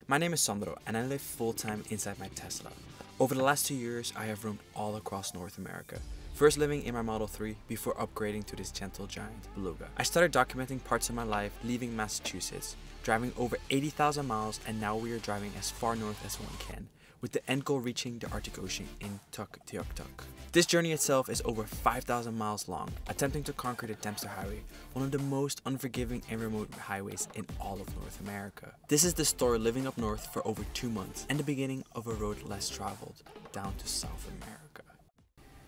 My name is Sandro and I live full-time inside my Tesla. Over the last 2 years, I have roamed all across North America. First living in my Model 3 before upgrading to this gentle giant Beluga. I started documenting parts of my life leaving Massachusetts, driving over 80,000 miles, and now we are driving as far north as one can, with the end goal reaching the Arctic Ocean in Tuktoyaktuk. This journey itself is over 5,000 miles long, attempting to conquer the Dempster Highway, one of the most unforgiving and remote highways in all of North America. This is the story living up north for over 2 months and the beginning of a road less traveled down to South America.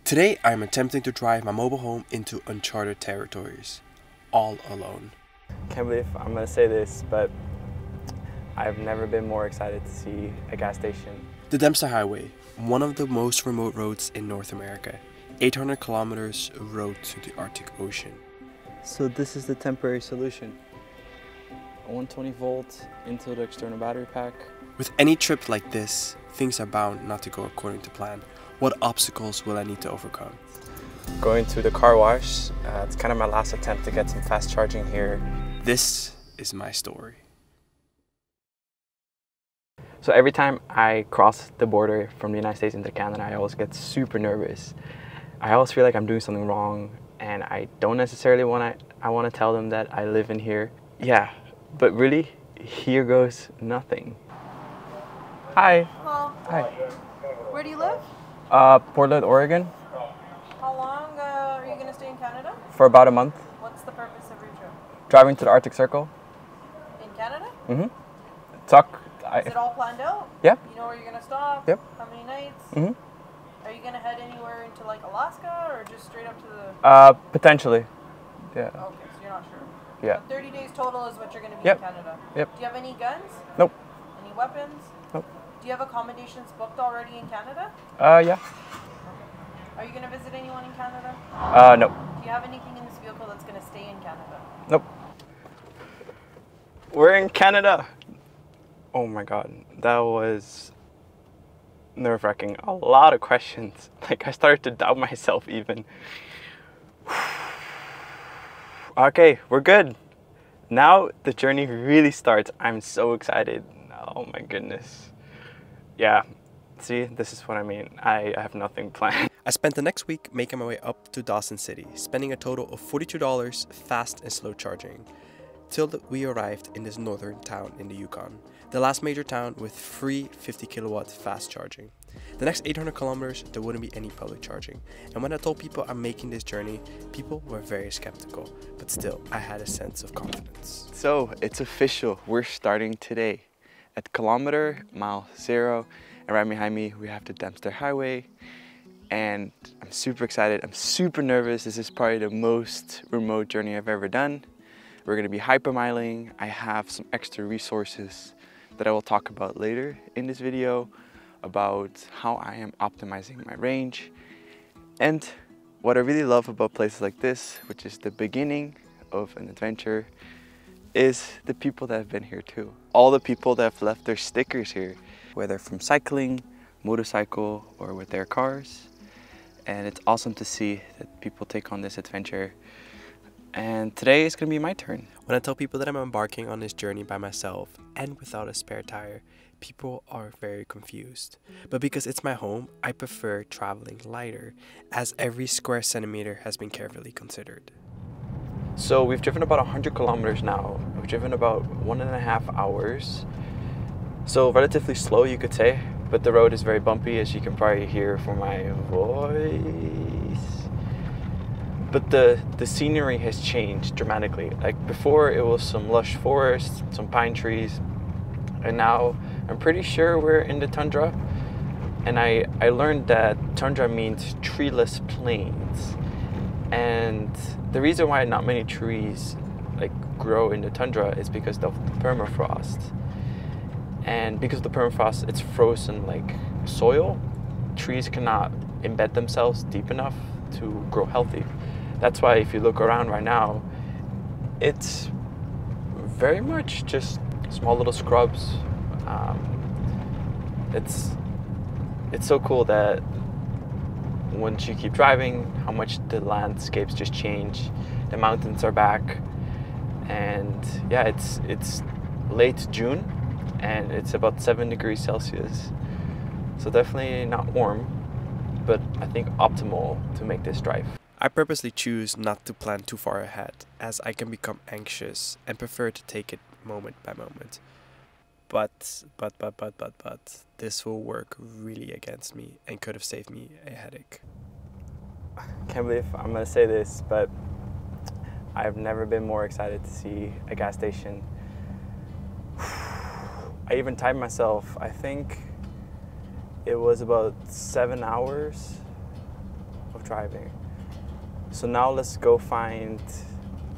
Today I am attempting to drive my mobile home into uncharted territories, all alone. Can't believe I'm gonna say this, but I've never been more excited to see a gas station. The Dempster Highway, one of the most remote roads in North America, 800 kilometers road to the Arctic Ocean. So this is the temporary solution. A 120 volt into the external battery pack. With any trip like this, things are bound not to go according to plan. What obstacles will I need to overcome? Going to the car wash. It's kind of my last attempt to get some fast charging here. This is my story. So every time I cross the border from the United States into Canada, I always get super nervous. I always feel like I'm doing something wrong, and I don't necessarily want to tell them that I live in here. Yeah, but really, here goes nothing. Hi. Hello. Hi. Where do you live? Portland, Oregon. How long are you going to stay in Canada? For about a month. What's the purpose of your trip? Driving to the Arctic Circle. In Canada? Mm-hmm. Is it all planned out? Yeah. You know where you're going to stop? Yep. How many nights? Mm-hmm. Are you going to head anywhere into like Alaska or just straight up to the... Potentially. Yeah. Okay, so you're not sure. Yeah. So 30 days total is what you're going to be Yep. in Canada. Yep. Do you have any guns? Nope. Any weapons? Nope. Do you have accommodations booked already in Canada? Yeah. Are you going to visit anyone in Canada? No. Do you have anything in this vehicle that's going to stay in Canada? Nope. We're in Canada. Oh my God, that was nerve-wracking. A lot of questions. Like, I started to doubt myself even. Okay, we're good. Now the journey really starts. I'm so excited. Oh my goodness. Yeah, see, this is what I mean. I have nothing planned. I spent the next week making my way up to Dawson City, spending a total of $42 fast and slow charging, till we arrived in this northern town in the Yukon, the last major town with free 50 kilowatt fast charging. The next 800 kilometers there wouldn't be any public charging, and when I told people I'm making this journey, people were very skeptical, but still I had a sense of confidence. So it's official, we're starting today at kilometer mile 0, and right behind me we have the Dempster Highway, and I'm super excited, I'm super nervous. This is probably the most remote journey I've ever done. We're going to be hypermiling. I have some extra resources that I will talk about later in this video about how I am optimizing my range. And what I really love about places like this, which is the beginning of an adventure, is the people that have been here too. All the people that have left their stickers here, whether from cycling, motorcycle, or with their cars. And it's awesome to see that people take on this adventure. And today is going to be my turn. When I tell people that I'm embarking on this journey by myself and without a spare tire, people are very confused. But because it's my home, I prefer traveling lighter, as every square centimeter has been carefully considered. So we've driven about 100 kilometers now. We've driven about 1.5 hours. So relatively slow, you could say, but the road is very bumpy, as you can probably hear from my voice. But the scenery has changed dramatically. Like before it was some lush forest, some pine trees, and now I'm pretty sure we're in the tundra. And I learned that tundra means treeless plains. And the reason why not many trees like grow in the tundra is because of the permafrost. And because of the permafrost, it's frozen like soil. Trees cannot embed themselves deep enough to grow healthy. That's why if you look around right now, it's very much just small little scrubs. It's so cool that once you keep driving, how much the landscapes just change. The mountains are back, and yeah, it's late June, and it's about 7 degrees Celsius. So definitely not warm, but I think optimal to make this drive. I purposely choose not to plan too far ahead, as I can become anxious and prefer to take it moment by moment. But, this will work really against me and could have saved me a headache. Can't believe I'm gonna say this, but I've never been more excited to see a gas station. I even timed myself. I think it was about 7 hours of driving. So now let's go find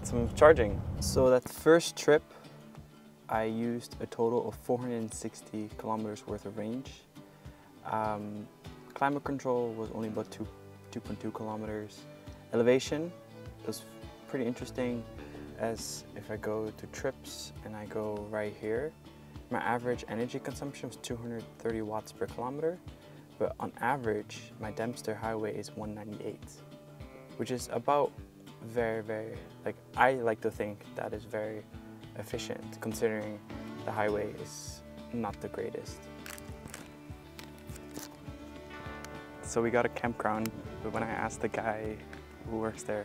some charging. So that first trip, I used a total of 460 kilometers worth of range. Climate control was only about 2.2 kilometers. Elevation was pretty interesting, as if I go to trips and I go right here, my average energy consumption was 230 watts per kilometer, but on average, my Dempster highway is 198, which is about very, I like to think that is very efficient, considering the highway is not the greatest. So we got a campground, but when I asked the guy who works there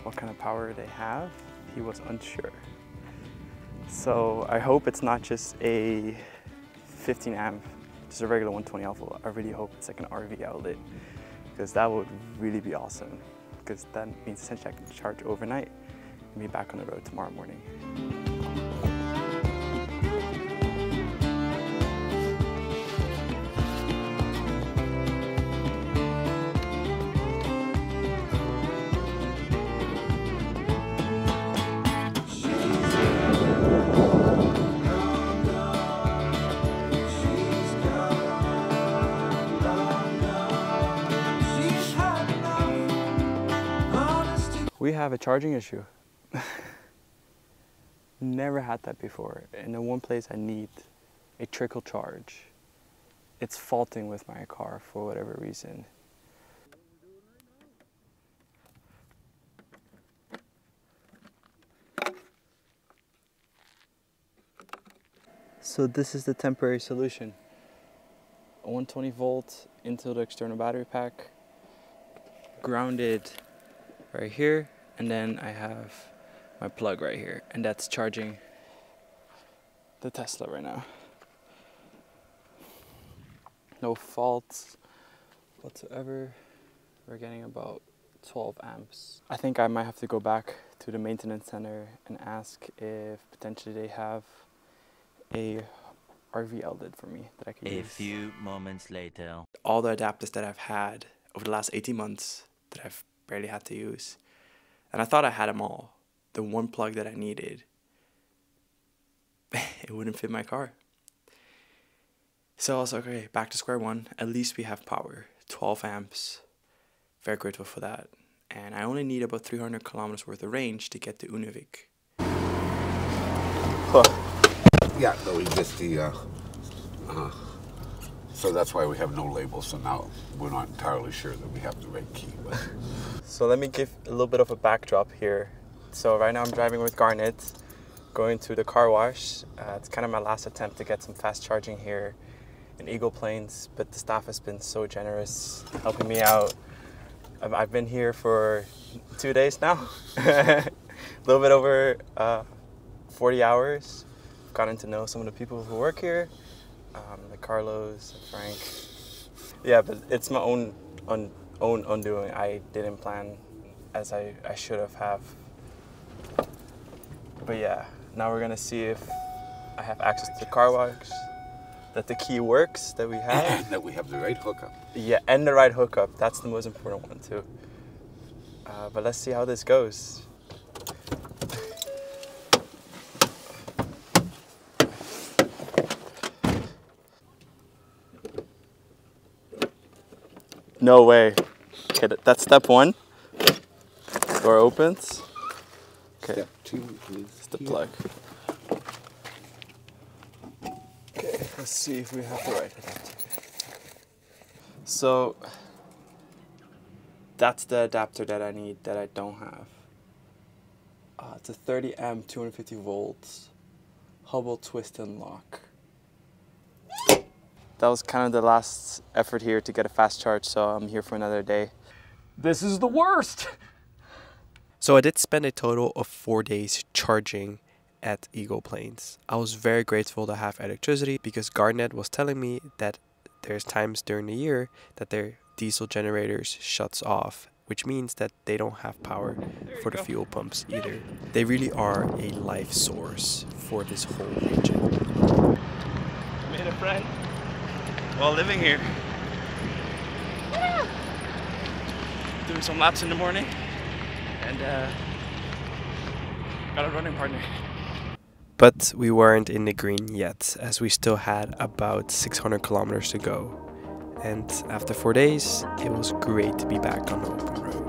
what kind of power they have, he was unsure. So I hope it's not just a 15 amp, just a regular 120 alpha. I really hope it's like an RV outlet, because that would really be awesome, because that means essentially I can charge overnight and be back on the road tomorrow morning. We have a charging issue. Never had that before. And the one place I need a trickle charge, it's faulting with my car for whatever reason. So this is the temporary solution. A 120 volt into the external battery pack, grounded right here, and then I have my plug right here, and that's charging the Tesla right now. No faults whatsoever. We're getting about 12 amps. I think I might have to go back to the maintenance center and ask if potentially they have a RV outlet for me that I can use. A few moments later. All the adapters that I've had over the last 18 months that I've barely had to use, and I thought I had them all. The one plug that I needed, it wouldn't fit my car. So I was like, okay, back to square one. At least we have power, 12 amps. Very grateful for that. And I only need about 300 kilometers worth of range to get to Univik. Yeah, no, we just so that's why we have no label. So now we're not entirely sure that we have the right key. But. So let me give a little bit of a backdrop here. So right now I'm driving with Garnet, going to the car wash. It's kind of my last attempt to get some fast charging here in Eagle Plains, but the staff has been so generous helping me out. I've been here for 2 days now, a little bit over 40 hours. I've gotten to know some of the people who work here, like Carlos and Frank. Yeah, but it's my own undoing. I didn't plan as I should have. But yeah, now we're gonna see if I have access to the car wash, that the key works, that we have. That we have the right hookup. Yeah, and the right hookup. That's the most important one too. But let's see how this goes. No way. Okay, that's step one. Door opens. Okay. Step 2 is It's the plug. Okay, let's see if we have the right adapter. So that's the adapter that I need that I don't have. It's a 30 amp, 250 volts Hubble twist and lock. that was kind of the last effort here to get a fast charge, so I'm here for another day. This is the worst! So I did spend a total of 4 days charging at Eagle Plains. I was very grateful to have electricity because Garnet was telling me that there's times during the year that their diesel generators shuts off, which means that they don't have power for the fuel pumps either. They really are a life source for this whole region. Made a friend while living here. Doing some laps in the morning and got a running partner. But we weren't in the green yet, as we still had about 600 kilometers to go. And after 4 days, it was great to be back on the open road.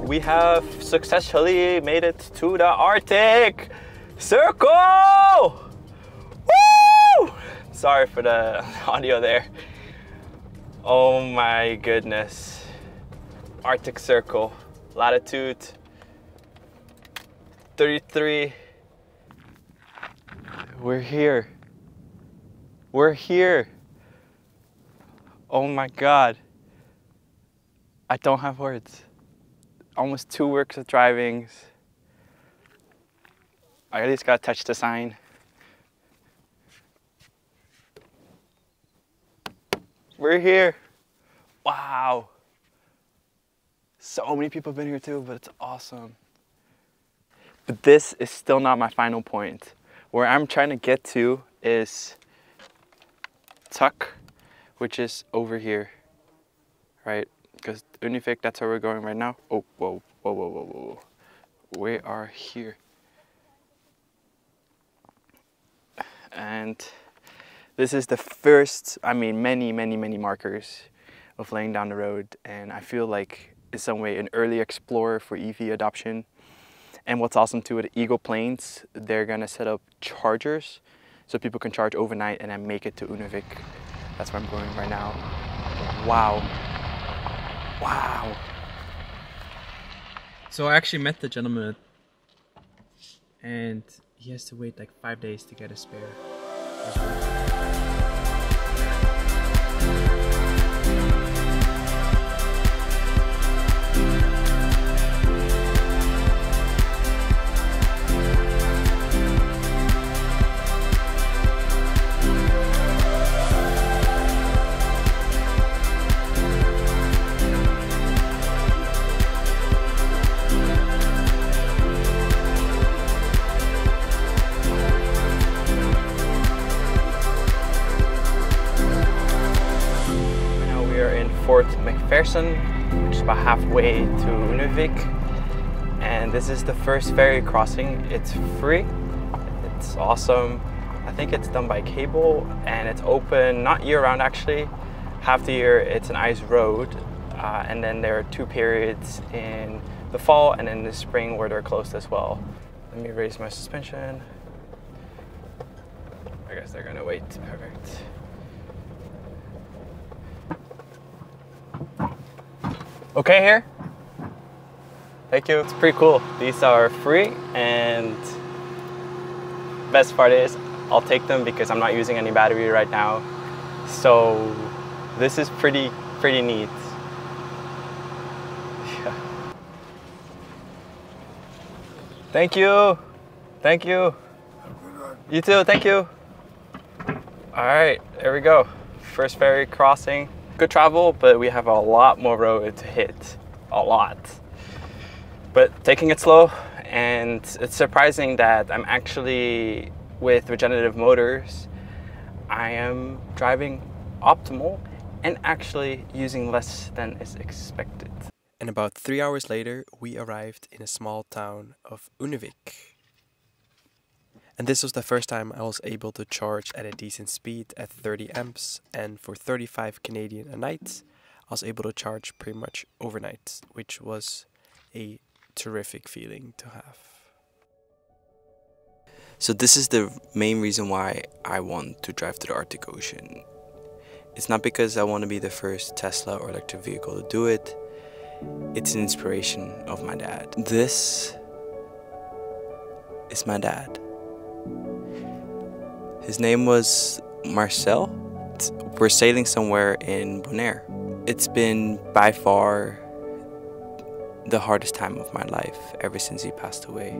We have successfully made it to the Arctic Circle! Woo! Sorry for the audio there. Oh my goodness. Arctic Circle, latitude 33. We're here. We're here. Oh my God. I don't have words. Almost 2 weeks of driving. I at least got to touch the sign. We're here. Wow. So many people have been here too, but it's awesome. But this is still not my final point. Where I'm trying to get to is Tuck, which is over here, right? Because Univik, that's where we're going right now. Oh, whoa, whoa, whoa, whoa, whoa. We are here. And this is the first, I mean, many markers of laying down the road. And I feel like in some way an early explorer for EV adoption. And what's awesome too, at Eagle Plains, they're gonna set up chargers so people can charge overnight and then make it to Univik. That's where I'm going right now. Wow. Wow. So I actually met the gentleman and he has to wait like 5 days to get a spare. Fort McPherson, which is about halfway to Univik, and this is the first ferry crossing. It's free, it's awesome. I think it's done by cable and it's open not year-round actually. Half the year it's an ice road, and then there are 2 periods in the fall and in the spring where they're closed as well. Let me raise my suspension. I guess they're gonna wait. Perfect. Okay here? Thank you. It's pretty cool. These are free, and best part is I'll take them because I'm not using any battery right now. So this is pretty neat. Yeah. Thank you. Thank you. You too, thank you. All right, there we go. First ferry crossing. Good travel, but we have a lot more road to hit, a lot. But taking it slow, and it's surprising that I'm actually, with regenerative motors, I am driving optimal and actually using less than is expected. And about 3 hours later, we arrived in a small town of Univik. And this was the first time I was able to charge at a decent speed at 30 amps, and for 35 Canadian a night, I was able to charge pretty much overnight, which was a terrific feeling to have. So this is the main reason why I want to drive to the Arctic Ocean. It's not because I want to be the first Tesla or electric vehicle to do it. It's an inspiration of my dad. This is my dad. His name was Marcel. We're sailing somewhere in Bonaire. It's been by far the hardest time of my life ever since he passed away.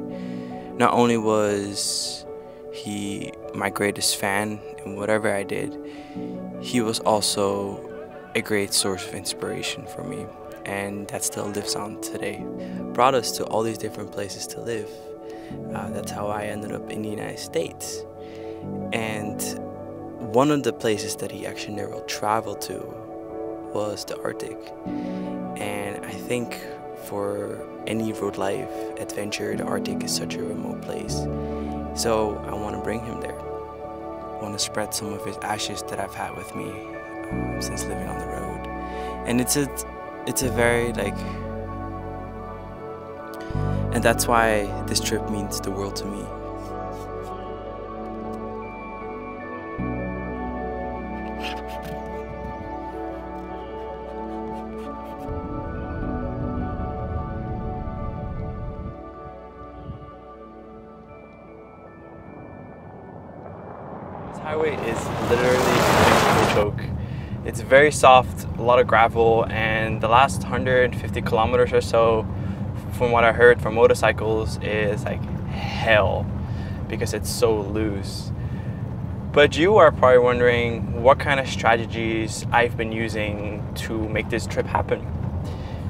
Not only was he my greatest fan in whatever I did, he was also a great source of inspiration for me, and that still lives on today. Brought us to all these different places to live. That's how I ended up in the United States. And one of the places that he actually never traveled to was the Arctic. And I think for any road life adventure, the Arctic is such a remote place. So I want to bring him there. I want to spread some of his ashes that I've had with me since living on the road. And it's a very and that's why this trip means the world to me. This highway is literally a joke. It's very soft, a lot of gravel, and the last 150 kilometers or so, from what I heard from motorcycles, is like hell because it's so loose. But you are probably wondering what kind of strategies I've been using to make this trip happen.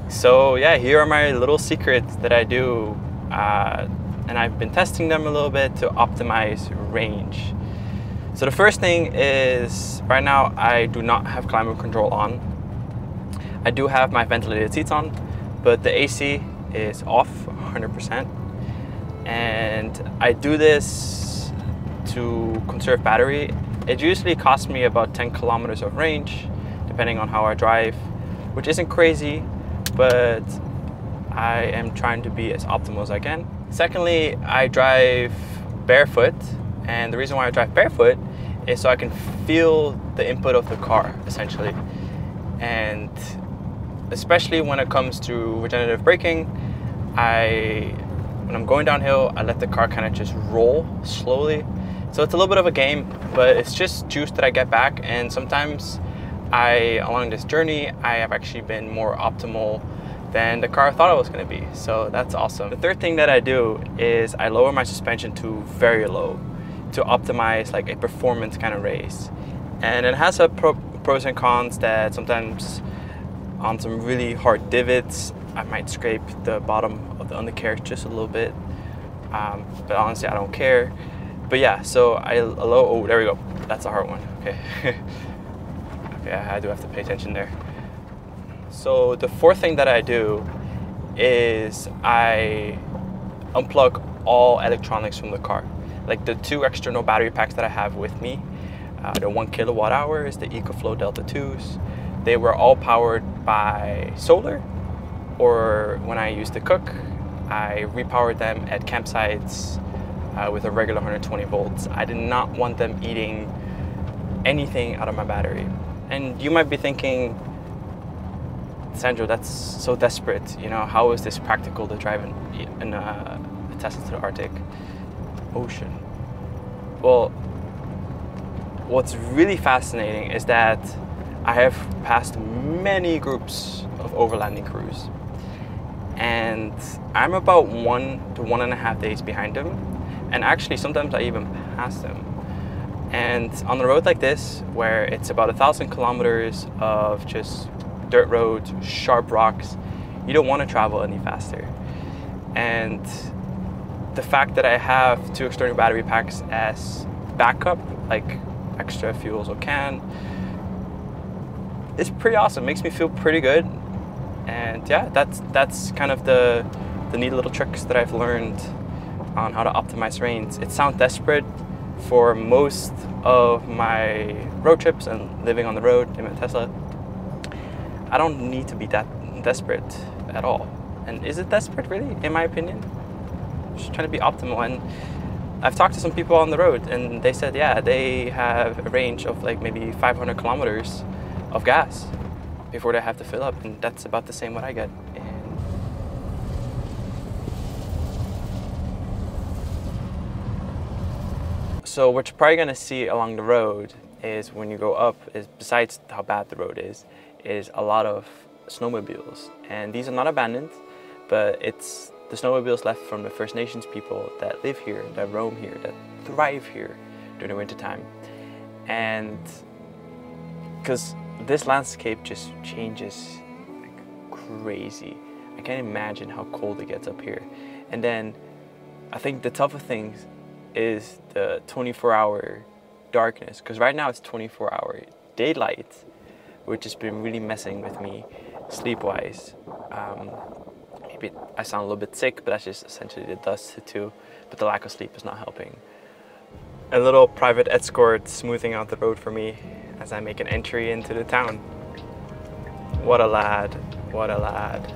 So yeah, here are my little secrets that I do, and I've been testing them a little bit to optimize range. So the first thing is, right now I do not have climate control on. I do have my ventilated seats on, but the AC is off 100%. And I do this to conserve battery. It usually costs me about 10 kilometers of range, depending on how I drive, which isn't crazy, but I am trying to be as optimal as I can. Secondly, I drive barefoot. And the reason why I drive barefoot is so I can feel the input of the car, essentially. And especially when it comes to regenerative braking, when I'm going downhill, I let the car kind of just roll slowly. So it's a little bit of a game, but it's just juice that I get back. And sometimes along this journey, I have actually been more optimal than the car thought it was going to be. So that's awesome. The third thing that I do is I lower my suspension to very low, to optimize like a performance kind of race. And it has a pros and cons that sometimes on some really hard divots, I might scrape the bottom of the undercarriage just a little bit. But honestly, I don't care. But yeah, so oh, there we go. That's a hard one, okay. Okay, I do have to pay attention there. So the fourth thing that I do is I unplug all electronics from the car. Like the two external battery packs that I have with me, the 1 kilowatt hours, the EcoFlow Delta 2s, they were all powered by solar, or when I used to cook, I repowered them at campsites with a regular 120 volts. I did not want them eating anything out of my battery. And you might be thinking, Sandro, that's so desperate. You know, how is this practical to drive in a Tesla to the Arctic Ocean? Well, what's really fascinating is that I have passed many groups of overlanding crews, and I'm about 1 to 1.5 days behind them, and actually sometimes I even pass them. And on a road like this, where it's about 1,000 kilometers of just dirt roads, sharp rocks, you don't want to travel any faster. And the fact that I have two external battery packs as backup, like extra fuels or can, is pretty awesome. Makes me feel pretty good. And yeah, that's kind of the neat little tricks that I've learned on how to optimize range. It sounds desperate for most of my road trips and living on the road in my Tesla. I don't need to be that desperate at all. And is it desperate really, in my opinion? Just trying to be optimal. And I've talked to some people on the road and they said, yeah, they have a range of like maybe 500 kilometers of gas before they have to fill up, and that's about the same what I get. So what you're probably gonna see along the road is when you go up, is besides how bad the road is a lot of snowmobiles. And these are not abandoned, but it's the snowmobiles left from the First Nations people that live here, that roam here, that thrive here during the winter time. And because this landscape just changes like crazy. I can't imagine how cold it gets up here. And then I think the tougher thing is the 24-hour darkness, because right now it's 24-hour daylight, which has been really messing with me sleep-wise. Maybe I sound a little bit sick, but that's just essentially the dust too, but the lack of sleep is not helping. A little private escort smoothing out the road for me as I make an entry into the town. What a lad, what a lad.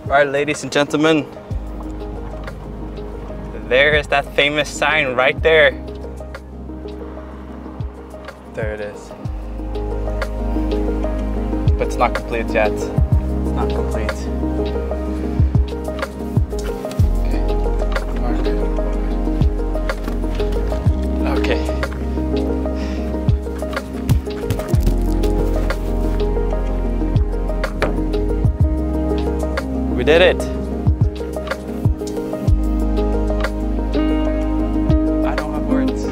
All right, ladies and gentlemen, there is that famous sign right there. There it is. But it's not complete yet. It's not complete. Okay. We did it. I don't have words.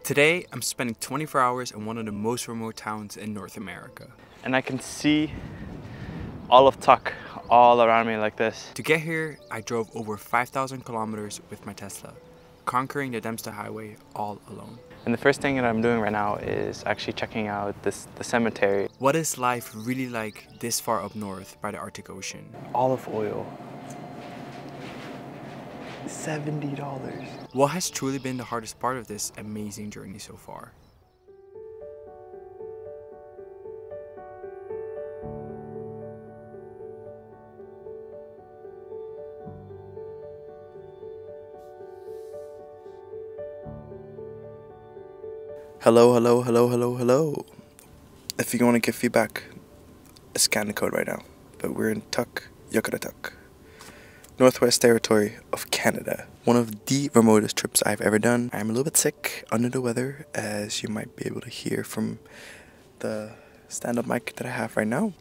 Today, I'm spending 24 hours in one of the most remote towns in North America. And I can see all of Tuck all around me like this. To get here, I drove over 5,000 kilometers with my Tesla, conquering the Dempster Highway all alone. And the first thing that I'm doing right now is actually checking out the cemetery. What is life really like this far up north by the Arctic Ocean? Olive oil. $70. What has truly been the hardest part of this amazing journey so far? Hello, hello, hello, hello, hello. If you want to give feedback, scan the code right now. But we're in Tuk, Yucatatuk, Northwest Territory of Canada. One of the remotest trips I've ever done. I'm a little bit sick, under the weather, as you might be able to hear from the stand-up mic that I have right now.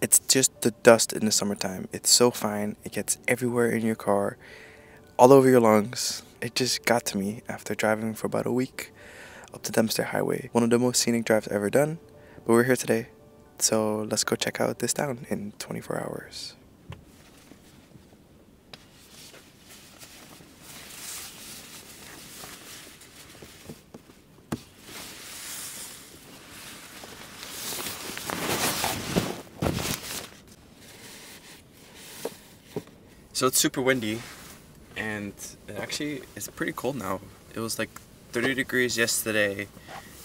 It's just the dust in the summertime. It's so fine. It gets everywhere in your car, all over your lungs. It just got to me after driving for about a week up the Dempster Highway. One of the most scenic drives I've ever done. But we're here today, so let's go check out this town in 24 hours. So it's super windy, and it actually is pretty cold now. It was like 30 degrees yesterday,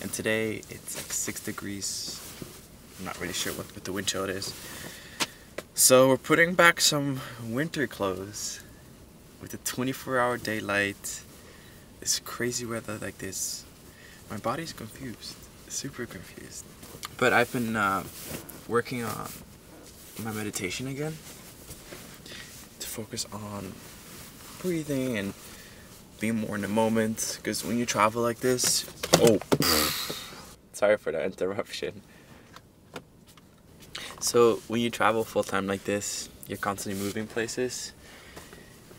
and today it's like 6 degrees. I'm not really sure what the wind chill it is. So we're putting back some winter clothes with the 24-hour daylight. It's crazy weather like this. My body's confused, super confused. But I've been working on my meditation again to focus on breathing and being more in the moment, because when you travel like this, sorry for the interruption. So when you travel full-time like this, you're constantly moving places,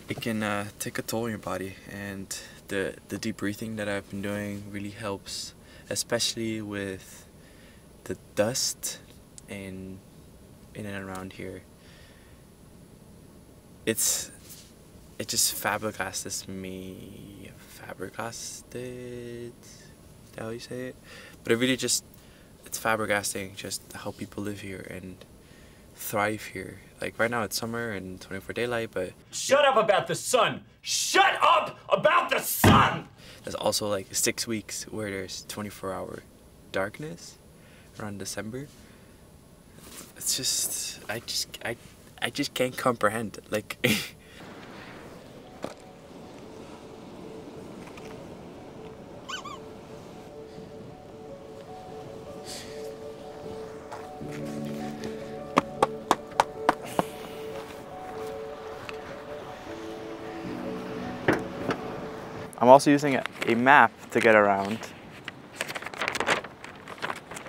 it can take a toll on your body, and the deep breathing that I've been doing really helps, especially with the dust in and around here. It just flabbergasted, is that how you say it? But it really just, it's flabbergasting just how people live here and thrive here. Like right now it's summer and 24 daylight, but Shut up about the sun! Shut up about the sun! there's also like 6 weeks where there's 24-hour darkness around December. It's just, I just can't comprehend, like. I'm also using a map to get around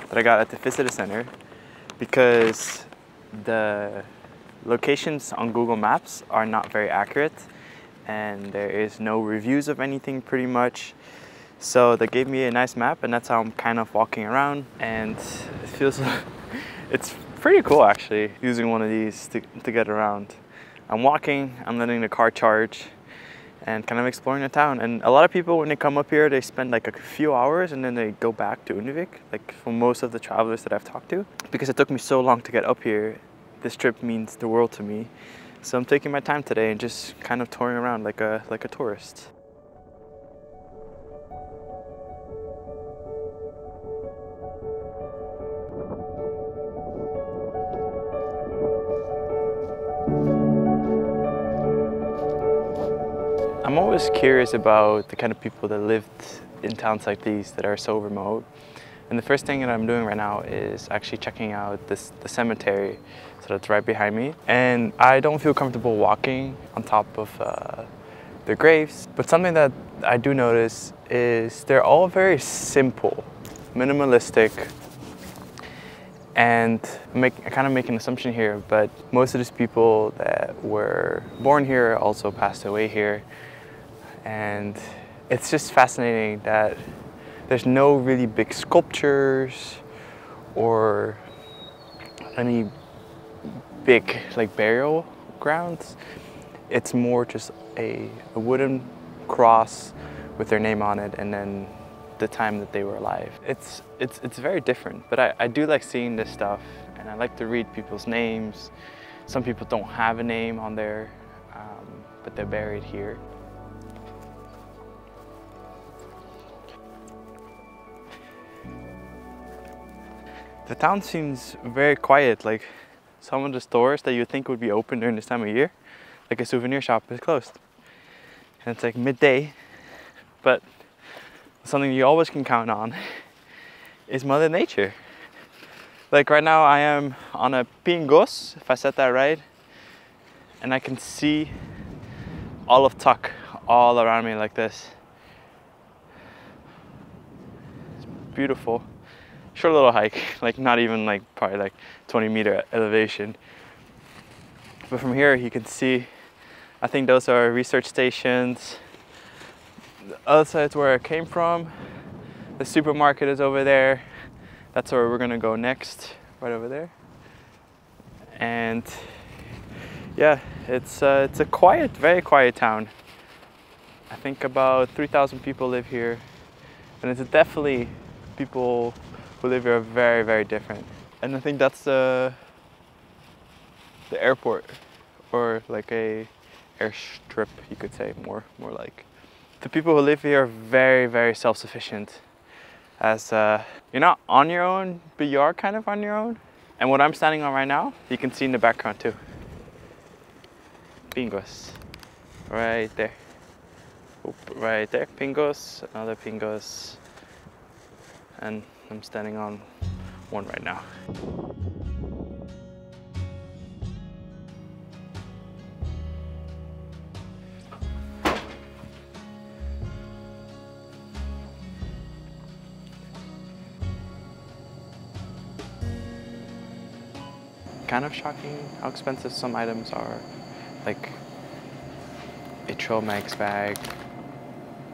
that I got at the visitor center because the locations on Google Maps are not very accurate and there is no reviews of anything pretty much. So they gave me a nice map and that's how I'm kind of walking around, and it feels it's pretty cool actually using one of these to get around. I'm walking, I'm letting the car charge and kind of exploring the town. And a lot of people, when they come up here, they spend like a few hours and then they go back to Univik, like for most of the travelers that I've talked to. Because it took me so long to get up here, this trip means the world to me. So I'm taking my time today and just kind of touring around like a tourist. I'm always curious about the kind of people that lived in towns like these that are so remote. And the first thing that I'm doing right now is actually checking out the cemetery, so that's right behind me. And I don't feel comfortable walking on top of their graves, but something that I do notice is they're all very simple, minimalistic, and I kind of make an assumption here, but most of these people that were born here also passed away here. And it's just fascinating that there's no really big sculptures or any big like burial grounds. It's more just a wooden cross with their name on it and then the time that they were alive. It's very different, but I do like seeing this stuff and I like to read people's names. Some people don't have a name on there, but they're buried here. The town seems very quiet, like some of the stores that you think would be open during this time of year, like a souvenir shop, is closed. And it's like midday, but something you always can count on is Mother Nature. Like right now I am on a pingos, if I said that right, and I can see all of Tuck all around me like this. It's beautiful. Short little hike, like not even like probably like 20-meter elevation. But from here you can see, I think those are research stations. The other side's where I came from. The supermarket is over there. That's where we're gonna go next, right over there. And yeah, it's a quiet, very quiet town. I think about 3,000 people live here, and it's definitely people who live here are very, very different. And I think that's the airport, or like a airstrip, you could say, more like. The people who live here are very, very self-sufficient. As you're not on your own, but you are kind of on your own. And what I'm standing on right now, you can see in the background too. Pingos, right there. Oop, right there, pingos, another pingos. And I'm standing on one right now. Kind of shocking how expensive some items are. Like a Tromex bag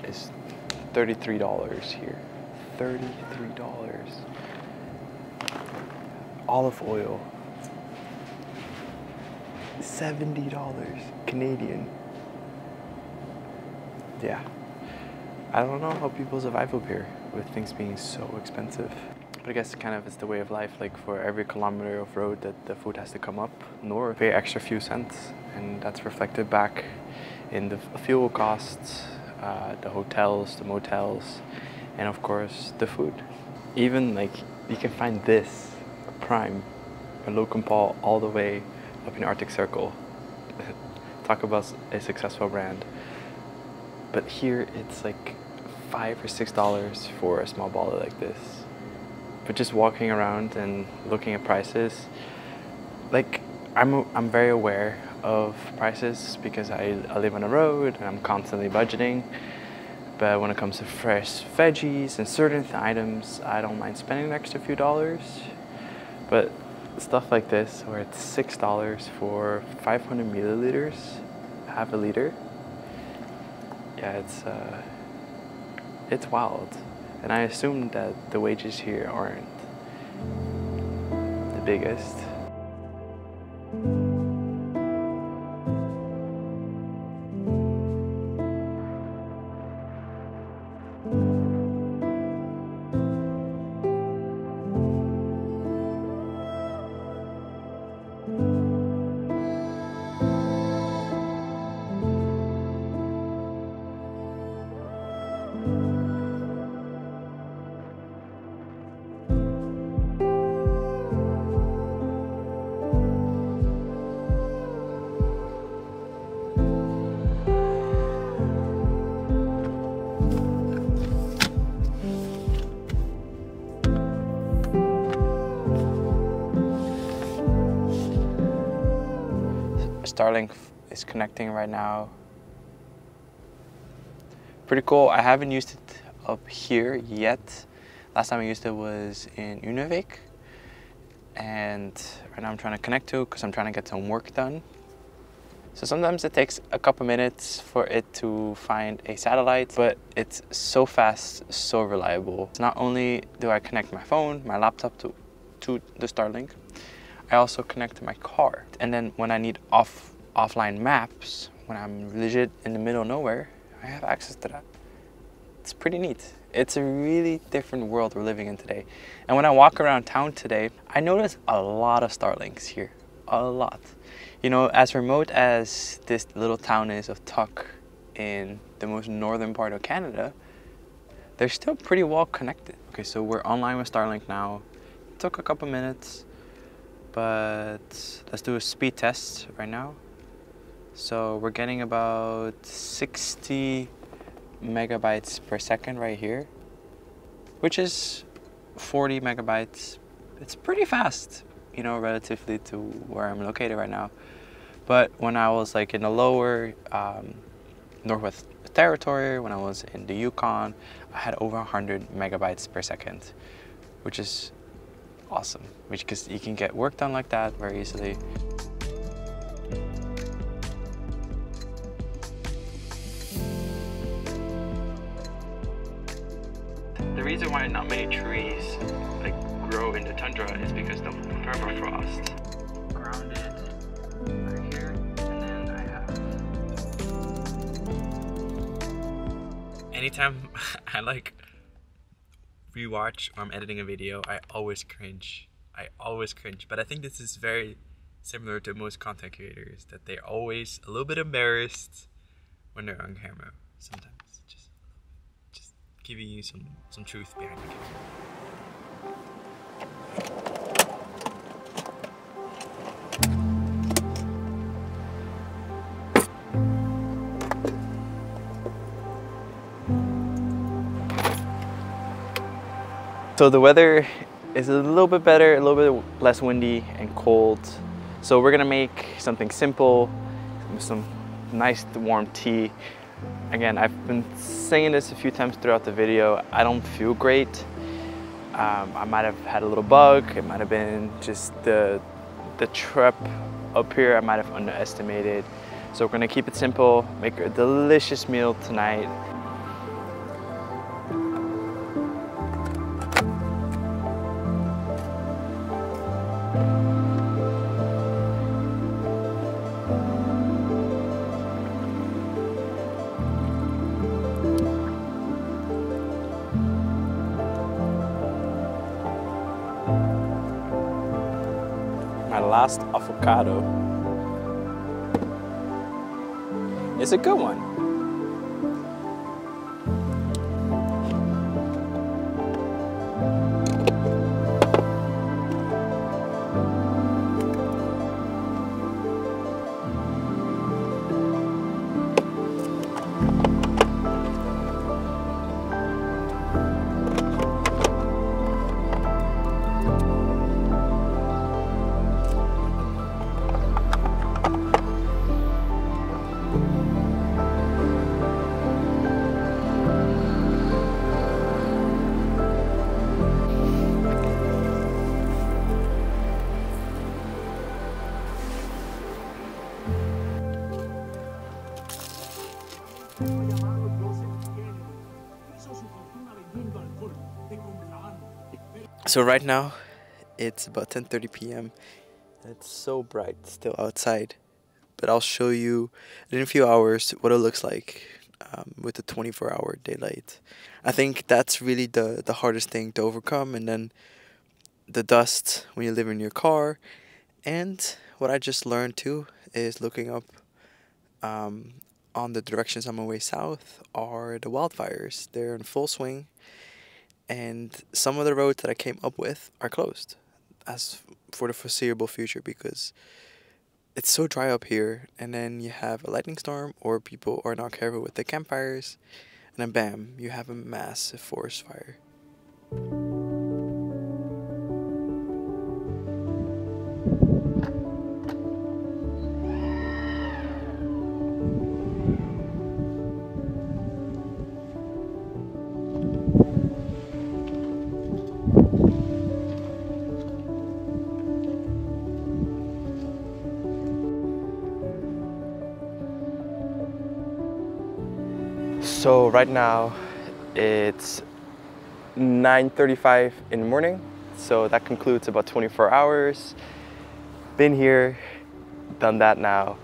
is $33 here. $33. Olive oil, $70 Canadian. Yeah, I don't know how people survive up here with things being so expensive. But I guess kind of it's the way of life. Like for every kilometer of road that the food has to come up north, pay extra few cents, and that's reflected back in the fuel costs, the hotels, the motels, and of course the food. Even like you can find this Prime and Logan Paul all the way up in Arctic Circle. Talk about a successful brand. But here it's like $5 or $6 for a small bottle like this. But just walking around and looking at prices, like I'm very aware of prices because I live on the road and I'm constantly budgeting. But when it comes to fresh veggies and certain items, I don't mind spending an extra few dollars. But stuff like this, where it's $6 for 500 milliliters, half a liter, yeah, it's wild. And I assume that the wages here aren't the biggest. Starlink is connecting right now. Pretty cool. I haven't used it up here yet. Last time I used it was in Univik. And right now I'm trying to connect to because I'm trying to get some work done. So sometimes it takes a couple minutes for it to find a satellite, but it's so fast, so reliable. Not only do I connect my phone, my laptop to the Starlink, I also connect to my car. And then when I need offline maps, when I'm legit in the middle of nowhere, I have access to that. It's pretty neat. It's a really different world we're living in today. And when I walk around town today, I notice a lot of Starlinks here, a lot. You know, as remote as this little town is of Tuck in the most northern part of Canada, they're still pretty well connected. Okay, so we're online with Starlink now. It took a couple minutes. But let's do a speed test right now. So we're getting about 60 megabytes per second right here, which is 40 megabytes. It's pretty fast, you know, relatively to where I'm located right now. But when I was like in the lower Northwest Territory, when I was in the Yukon, I had over 100 megabytes per second, which is awesome, because you can get work done like that very easily. The reason why not many trees like grow in the tundra is because the permafrost. Grounded right here, and then I have. Anytime I like rewatch or I'm editing a video, I always cringe. But I think this is very similar to most content creators, that they're always a little bit embarrassed when they're on camera. Sometimes just giving you some truth behind the camera. So the weather is a little bit better, a little bit less windy and cold. So we're gonna make something simple, some nice warm tea. Again, I've been saying this a few times throughout the video. I don't feel great. I might have had a little bug. It might have been just the trip up here I might have underestimated. So we're gonna keep it simple, make a delicious meal tonight. last avocado. It's a good one. So right now, it's about 10:30 p.m. It's so bright still outside, but I'll show you in a few hours what it looks like with the 24-hour daylight. I think that's really the hardest thing to overcome, and then the dust when you live in your car. And what I just learned too is looking up on the directions on my way south are the wildfires. They're in full swing. And some of the roads that I came up with are closed as for the foreseeable future because it's so dry up here. And then you have a lightning storm or people are not careful with the campfires. And then bam, you have a massive forest fire. So right now it's 9:35 in the morning, so that concludes about 24 hours. Been here, done that now,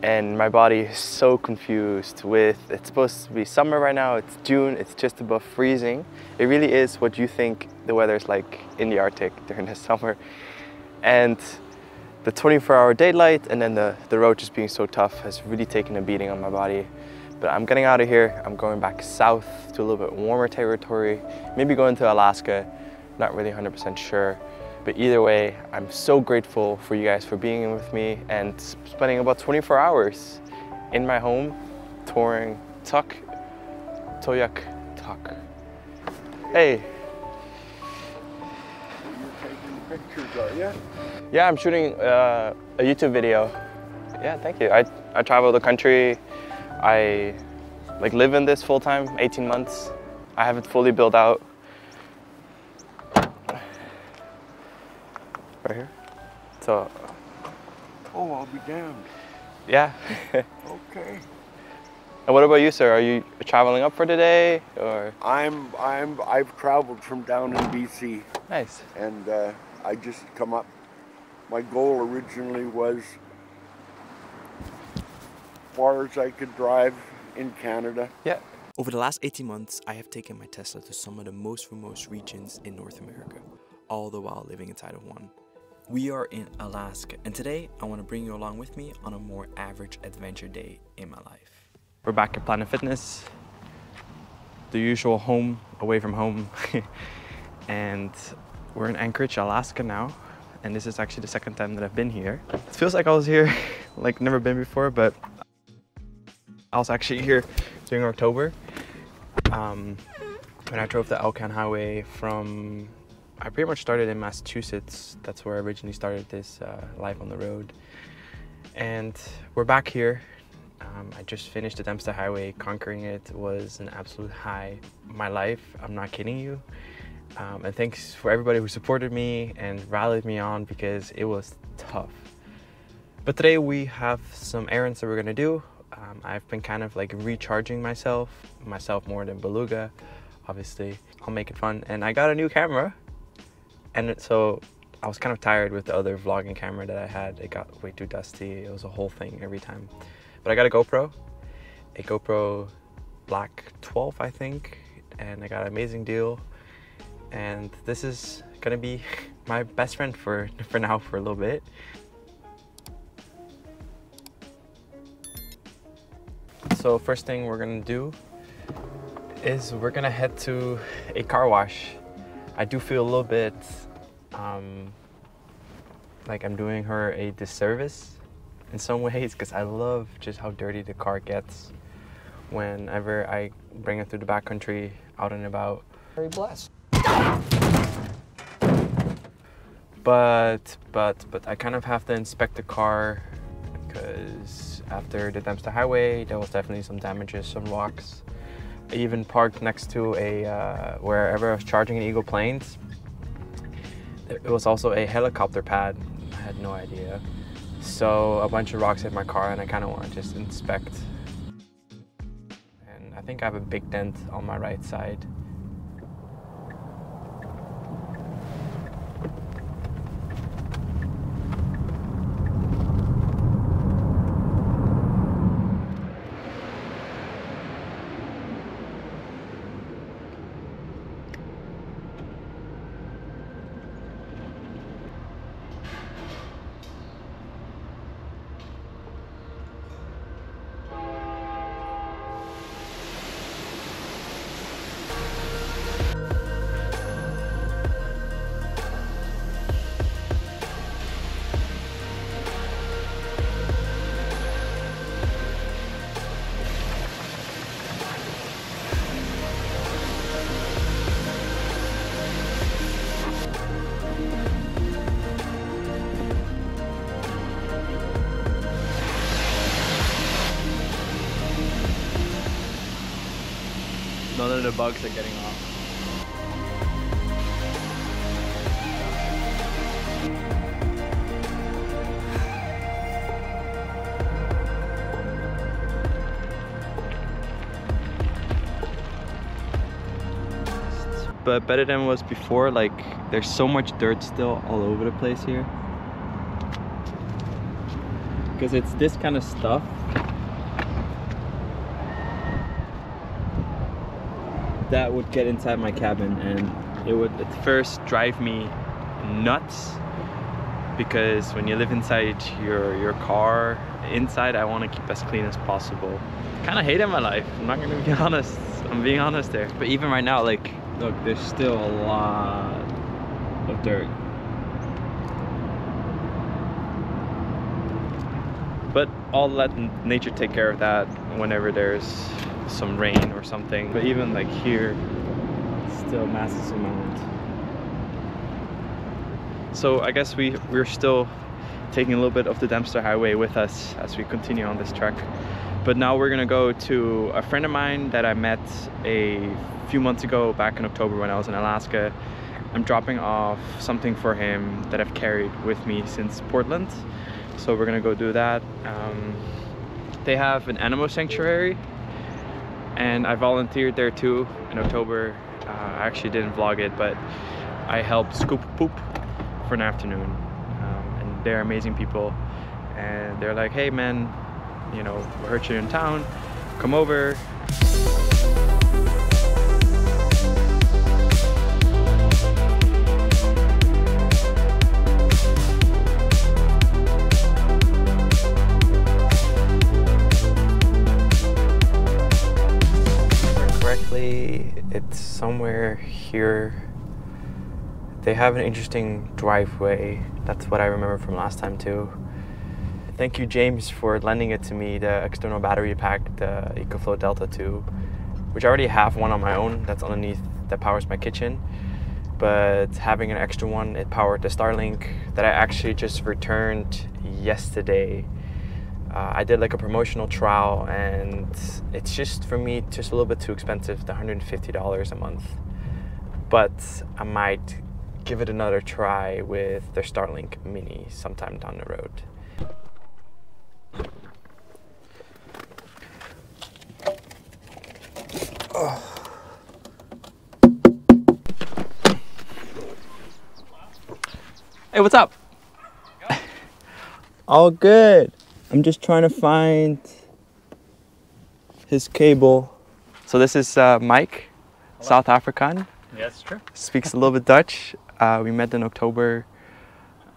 and my body is so confused with, it's supposed to be summer right now, it's June, it's just above freezing. It really is what you think the weather is like in the Arctic during the summer. And the 24-hour daylight and then the road just being so tough has really taken a beating on my body. But I'm getting out of here. I'm going back south to a little bit warmer territory, maybe going to Alaska, not really 100% sure. But either way, I'm so grateful for you guys for being with me and spending about 24 hours in my home touring Toyak Tuk. Hey. You're taking pictures, are you? Yeah, I'm shooting a YouTube video. Yeah, thank you. I travel the country. I live in this full time, 18 months. I have it fully built out. Right here. So. Oh, I'll be damned. Yeah. Okay. And what about you, sir? Are you traveling up for today, or? I've traveled from down in BC. Nice. And I just come up. My goal originally was far as I could drive in Canada. Yeah. Over the last 18 months, I have taken my Tesla to some of the most remote regions in North America, all the while living inside of one. We are in Alaska, and today I want to bring you along with me on a more average adventure day in my life. We're back at Planet Fitness, the usual home away from home. And we're in Anchorage, Alaska now. And this is actually the second time that I've been here. It feels like I was here, like never been before, but I was actually here during October when I drove the Alcan Highway from, I pretty much started in Massachusetts. That's where I originally started this life on the road. And we're back here. I just finished the Dempster Highway. Conquering it was an absolute high of my life. I'm not kidding you. And thanks for everybody who supported me and rallied me on because it was tough. But today we have some errands that we're gonna do. I've been kind of like recharging myself more than Beluga, obviously. I'll make it fun. And I got a new camera. And so I was kind of tired with the other vlogging camera that I had. It got way too dusty. It was a whole thing every time. But I got a GoPro Black 12, I think. And I got an amazing deal. And this is gonna be my best friend for now for a little bit. So first thing we're gonna do is we're gonna head to a car wash. I do feel a little bit like I'm doing her a disservice in some ways, because I love just how dirty the car gets whenever I bring it through the backcountry out and about. Very blessed. But I kind of have to inspect the car because after the Dempster Highway, there was definitely some damages, some rocks. I even parked next to a, wherever I was charging in Eagle Plains. It was also a helicopter pad. I had no idea. So a bunch of rocks hit my car and I kind of want to just inspect. And I think I have a big dent on my right side. None of the bugs are getting off. But better than it was before. Like, there's so much dirt still all over the place here. Because it's this kind of stuff that would get inside my cabin, and it would at first drive me nuts, because when you live inside your car, inside I want to keep as clean as possible. Kind of hated my life, I'm not gonna be honest. I'm being honest there. But even right now, like, look, there's still a lot of dirt. But I'll let nature take care of that whenever there's some rain or something. But even like here, still massive amount. So I guess we're still taking a little bit of the Dempster Highway with us as we continue on this trek. But now we're gonna go to a friend of mine that I met a few months ago back in October when I was in Alaska. I'm dropping off something for him that I've carried with me since Portland. So we're gonna go do that. They have an animal sanctuary, and I volunteered there too in October. I actually didn't vlog it, but I helped scoop poop for an afternoon. And they're amazing people. And they're like, hey man, you know, we heard you're in town, come over. It's somewhere here. They have an interesting driveway. That's what I remember from last time too. Thank you, James, for lending it to me, the external battery pack, the EcoFlow Delta 2, which I already have one on my own that's underneath, that powers my kitchen. But having an extra one, it powered the Starlink that I actually just returned yesterday. I did like a promotional trial, and it's just, for me, just a little bit too expensive, the $150 a month. But I might give it another try with their Starlink Mini sometime down the road. Oh. Hey, what's up? All good. I'm just trying to find his cable. So this is Mike, hello. South African. Yes, true. Speaks a little bit Dutch. We met in October,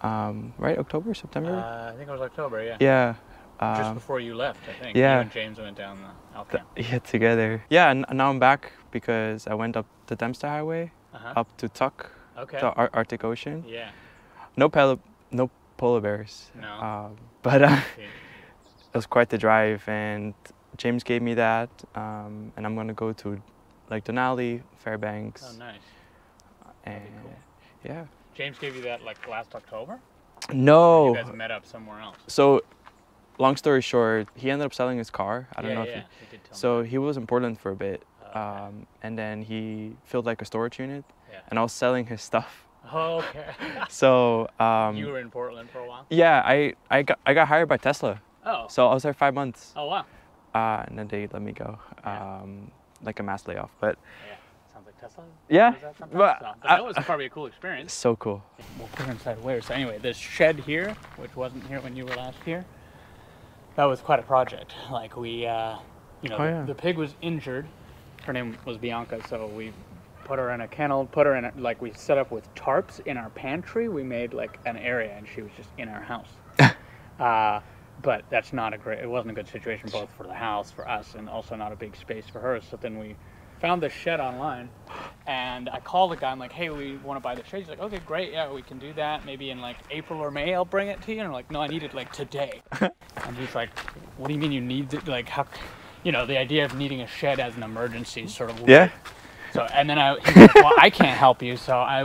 right? October, September? I think it was October, yeah. Yeah, Just before you left, I think. Yeah. You and James went down the Alcan. Yeah, together. Yeah, and now I'm back because I went up the Dempster Highway, up to Tuk, Okay. the Arctic Ocean. Yeah. No polar bears. No. But it was quite the drive, and James gave me that, and I'm gonna go to like Denali, Fairbanks. Oh, nice. And cool. yeah. James gave you that like last October? No. Or you guys met up somewhere else. So, long story short, he ended up selling his car. I don't know if he he, did tell so me. he was in Portland for a bit, Okay. and then he filled like a storage unit, Yeah. and I was selling his stuff. Oh, okay. So You were in Portland for a while? yeah, I got hired by Tesla. Oh. So I was there 5 months, Oh, wow. and then they let me go, like a mass layoff. But Yeah. Sounds like Tesla. Yeah, does that sometimes? but So, that was probably a cool experience. so cool. We'll put her inside where. So anyway, this shed here, which wasn't here when you were last here, that was quite a project. Like we, you know, Oh, yeah. the pig was injured. Her name was Bianca, so we put her in a kennel, put her in like we set up with tarps in our pantry. We made like an area, and she was just in our house. But that's not it wasn't a good situation both for the house, for us, and also not a big space for her. So then we found this shed online, and I called the guy. I'm like, hey, we want to buy the shed. He's like, okay, great, yeah, we can do that. Maybe in like April or May, I'll bring it to you. And I'm like, no, I need it like today. And he's like, what do you mean you need it? Like, how? You know, the idea of needing a shed as an emergency is sort of weird. Yeah. So, and then he's like, well, I can't help you. So I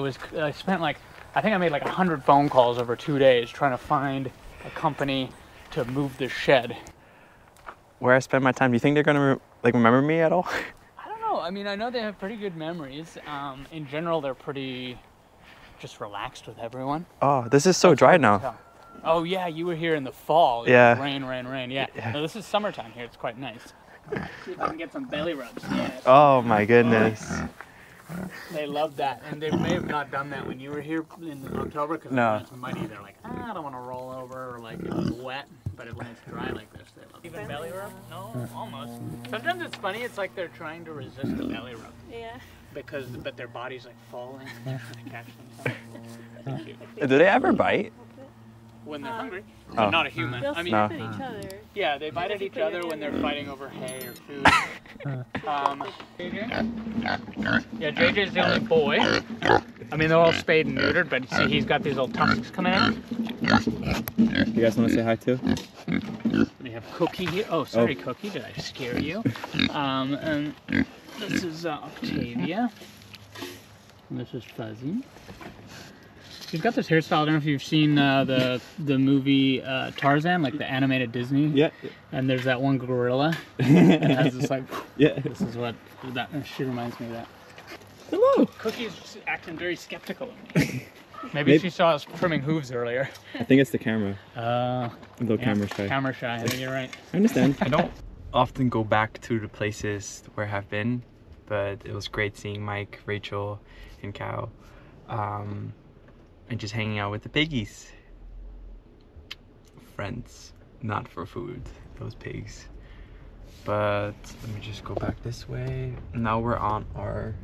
spent like, I think I made like 100 phone calls over 2 days trying to find a company to move the shed. Where I spend my time, do you think they're gonna like remember me at all? I don't know. I mean, I know they have pretty good memories. In general, they're pretty just relaxed with everyone. Oh, this is so dry now. Oh yeah, you were here in the fall. It Yeah. was rain. Yeah. No, this is summertime here. It's quite nice. See if I can get some belly rubs. Yeah. Oh my goodness. They love that, and they may have not done that when you were here in October because No. it's muddy. They're like, I don't want to roll over, or like it's wet. But when it's dry like this, they love it. Even belly rub? No, almost. Sometimes it's funny. It's like they're trying to resist the belly rub. Yeah. But their body's like falling. They're trying to catch themselves. Cute. Do they ever bite? When they're hungry, Oh. but not a human. They'll I mean, snap at each other. yeah, they bite at each other when they're fighting over hay or food. JJ? Yeah, JJ's the only boy. I mean, they're all spayed and neutered, but you see he's got these little tusks coming out. You guys want to say hi too? We have Cookie here. Oh, sorry, Cookie, did I scare you? And this is Octavia. And this is Fuzzy. She's got this hairstyle. I don't know if you've seen the movie Tarzan, like the animated Disney. Yeah. And there's that one gorilla that has this like. Yeah. This is what that. She reminds me of that. Hello. Cookie's just acting very skeptical of me. Maybe she saw us trimming hooves earlier. I think it's the camera. A little camera shy. Camera shy. I think you're right. I understand. I don't often go back to the places where I've been, but it was great seeing Mike, Rachel, and Cal, and just hanging out with the piggies. Friends, not for food, those pigs. But let me just go back this way. Now we're on our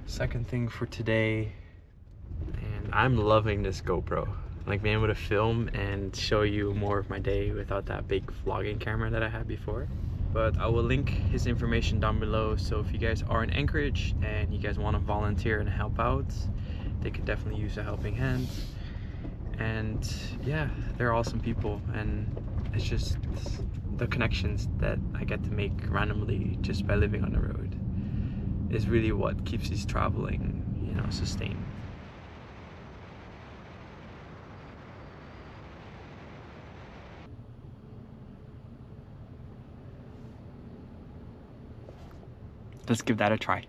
second thing for today, and I'm loving this GoPro. Like being able to film and show you more of my day without that big vlogging camera that I had before. But I will link his information down below, so if you guys are in Anchorage and you guys want to volunteer and help out, they could definitely use a helping hand. And yeah, they're awesome people, and it's just the connections that I get to make randomly just by living on the road is really what keeps these traveling, you know, sustained. Let's give that a try.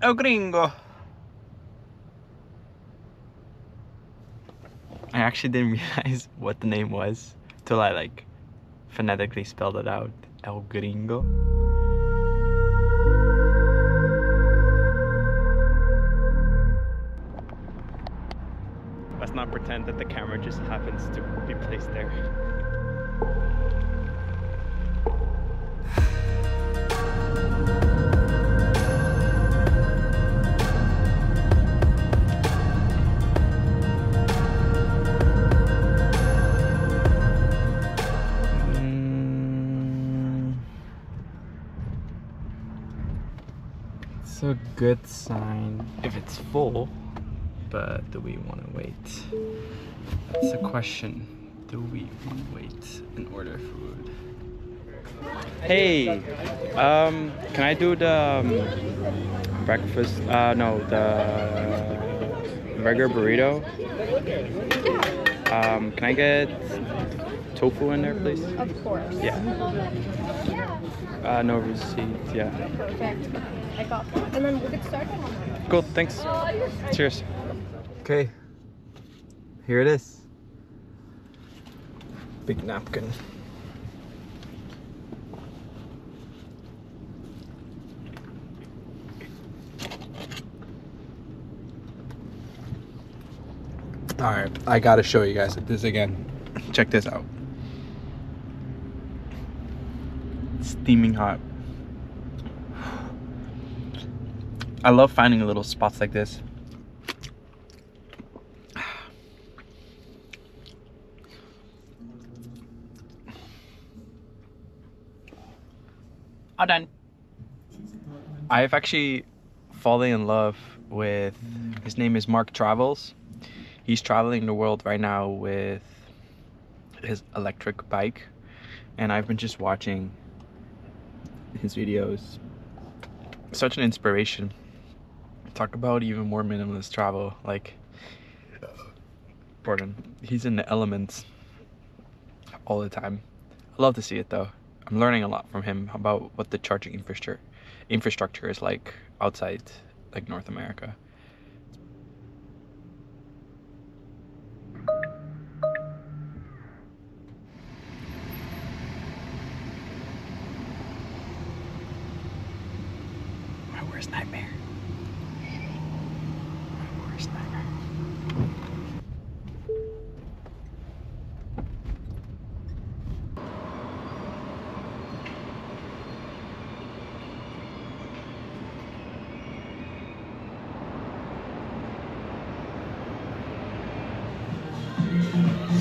El Gringo. I actually didn't realize what the name was till I like phonetically spelled it out. El Gringo. Let's not pretend that the camera just happens to be placed there. also a good sign if it's full, but do we want to wait? That's the question. Do we want to wait and order food? Hey, can I do the breakfast? No, the regular burrito. Can I get tofu in there, please? Of course. Yeah. No receipt. Yeah. Perfect. I got that. And then we'll get started on that. Cool. Thanks. Cheers. Okay. Here it is. Big napkin. Alright, I gotta show you guys this again. Check this out. Steaming hot. I love finding little spots like this. All done. I've actually fallen in love with, his name is Mark Travels. He's traveling the world right now with his electric bike, and I've been just watching his videos. Such an inspiration. Talk about even more minimalist travel. Like, pardon, he's in the elements all the time. I love to see it though. I'm learning a lot from him about what the charging infrastructure is like outside, like North America. My worst nightmare. My worst nightmare.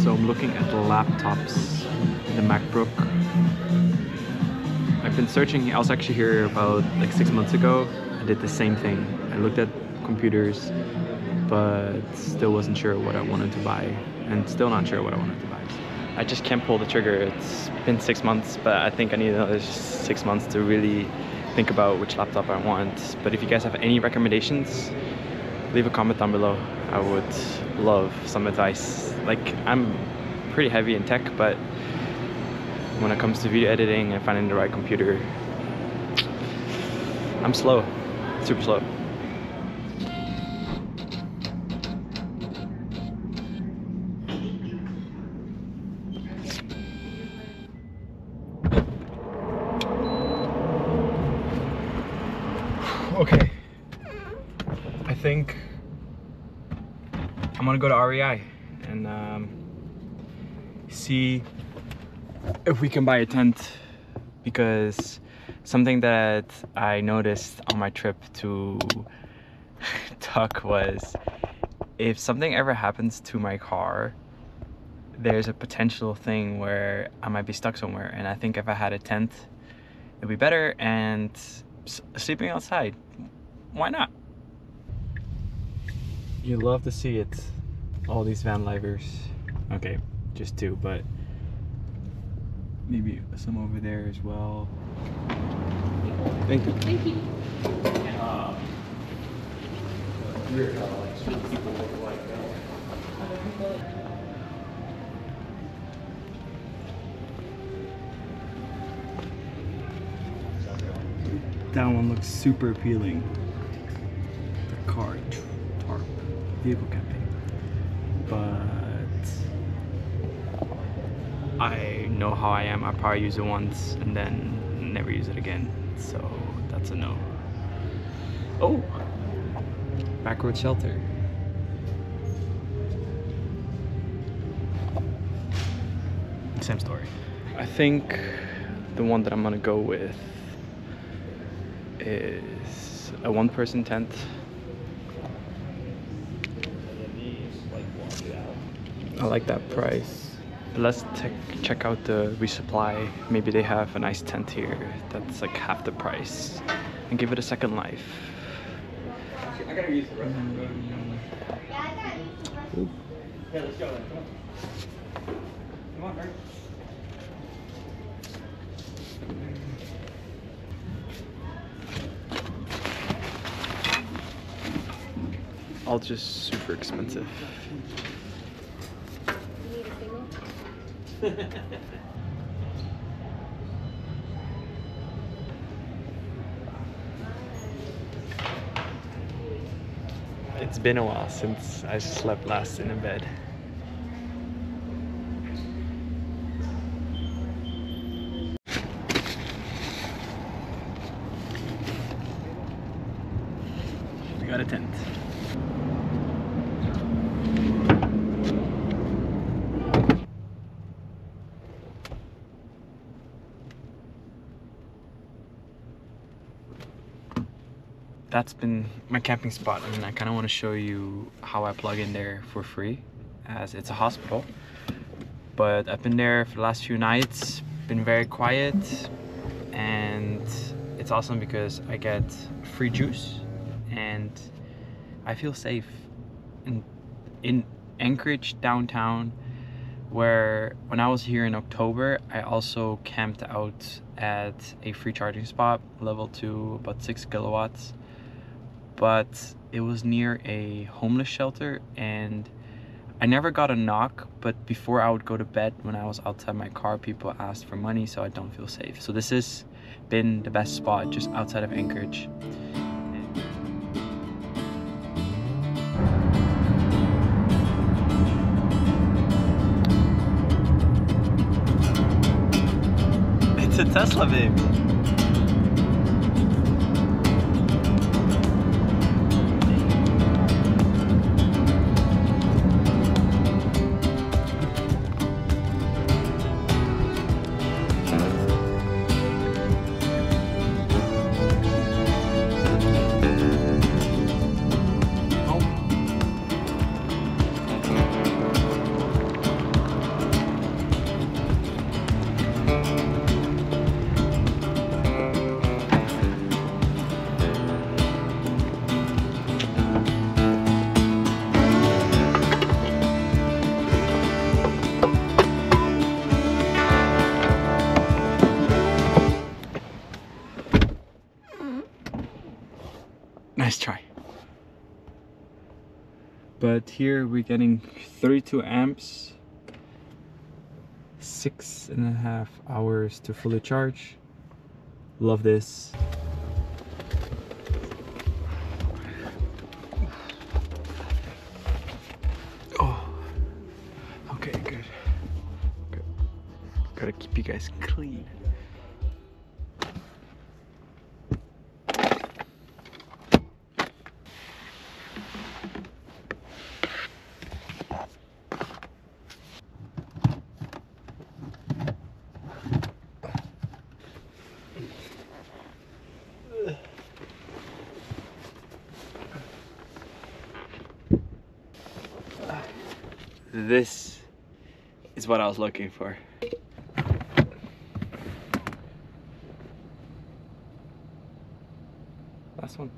So I'm looking at the laptops, the MacBook. I've been searching. I was actually here about like 6 months ago. I did the same thing. I looked at computers, but still wasn't sure what I wanted to buy, and still not sure what I wanted to buy. I just can't pull the trigger. It's been 6 months, but I think I need another 6 months to really think about which laptop I want. But if you guys have any recommendations, leave a comment down below. I would love some advice. Like, I'm pretty heavy in tech, but when it comes to video editing and finding the right computer, I'm slow, super slow. Okay, I think I'm gonna go to REI and see if we can buy a tent, because something that I noticed on my trip to Tuck was, if something ever happens to my car, there's a potential thing where I might be stuck somewhere, and I think if I had a tent it'd be better, and sleeping outside, why not? You love to see it, all these van lifers. Okay, just two, but maybe some over there as well. Thank you. Thank you. That one looks super appealing. The car tarp, vehicle camping. But I know how I am. I probably use it once and then never use it again. So that's a no. Oh, backroad shelter. Same story. I think the one that I'm gonna go with is a one-person tent. I like that price. But let's check out the resupply. Maybe they have a nice tent here that's like half the price, and give it a second life. gotta use the restroom. Yeah, let's go then. Come on. Come on, hurry. All just super expensive. You need a single? It's been a while since I slept last in a bed. We got a tent. That's been my camping spot, and I kind of want to show you how I plug in there for free, as it's a hospital. But I've been there for the last few nights, been very quiet, and it's awesome because I get free juice and I feel safe in Anchorage downtown, where when I was here in October I also camped out at a free charging spot, level 2, about 6 kilowatts, but it was near a homeless shelter and I never got a knock, but before I would go to bed, when I was outside my car, people asked for money, so I don't feel safe. So this has been the best spot just outside of Anchorage. It's a Tesla, babe. Nice try. But here we're getting 32 amps, 6.5 hours to fully charge. Love this. Oh, okay, good. Gotta keep you guys clean. This is what I was looking for. Last one.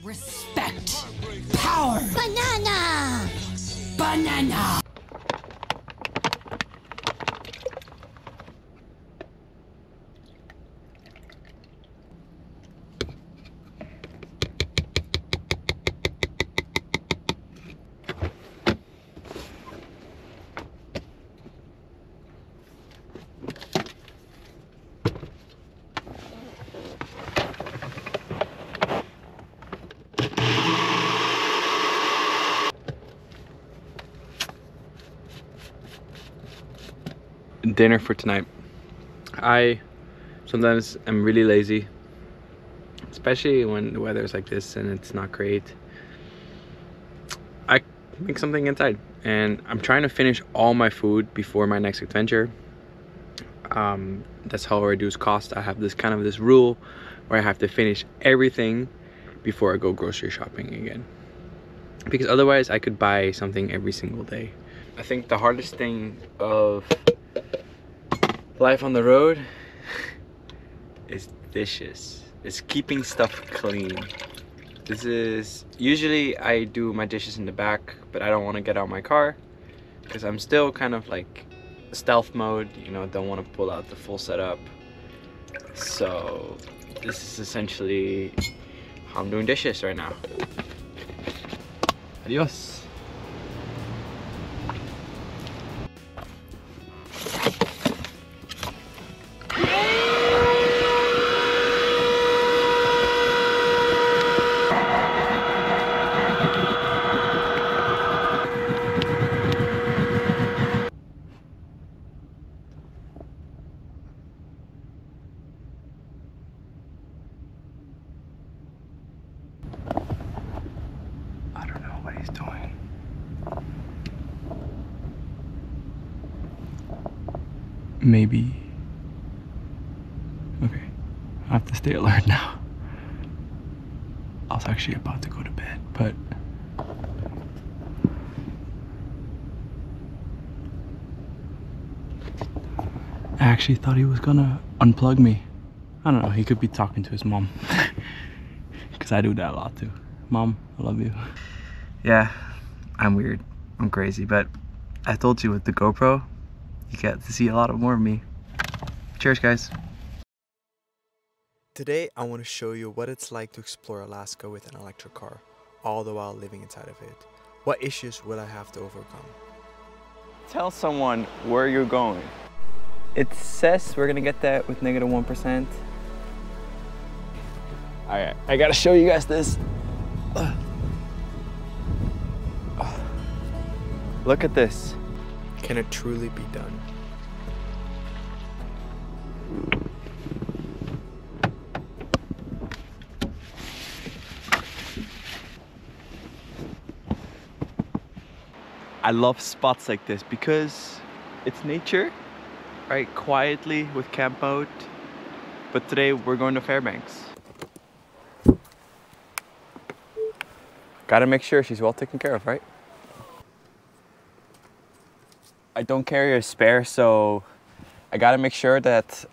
Respect. Power. Banana. Banana. Dinner for tonight. I sometimes am really lazy, especially when the weather is like this and it's not great. I make something inside, and I'm trying to finish all my food before my next adventure. That's how I reduce cost. I have this rule where I have to finish everything before I go grocery shopping again, because otherwise I could buy something every single day. I think the hardest thing of life on the road is dishes. It's keeping stuff clean. This is, usually I do my dishes in the back, but I don't want to get out of my car because I'm still kind of like stealth mode, you know, don't want to pull out the full setup. So this is essentially how I'm doing dishes right now. Adios. I don't know what he's doing. Maybe. Okay, I have to stay alert now. I was actually about to go to bed, but I actually thought he was gonna unplug me. I don't know, he could be talking to his mom. Because I do that a lot too. Mom, I love you. Yeah, I'm weird. I'm crazy, but I told you with the GoPro, you get to see a lot more of me. Cheers, guys. Today, I want to show you what it's like to explore Alaska with an electric car, all the while living inside of it. What issues will I have to overcome? Tell someone where you're going. It says we're gonna get that with -1%. Alright, I gotta show you guys this. Look at this. Can it truly be done? I love spots like this because it's nature, right? Quietly with camp mode. But today we're going to Fairbanks. Gotta make sure she's well taken care of, right? I don't carry a spare, so I gotta make sure that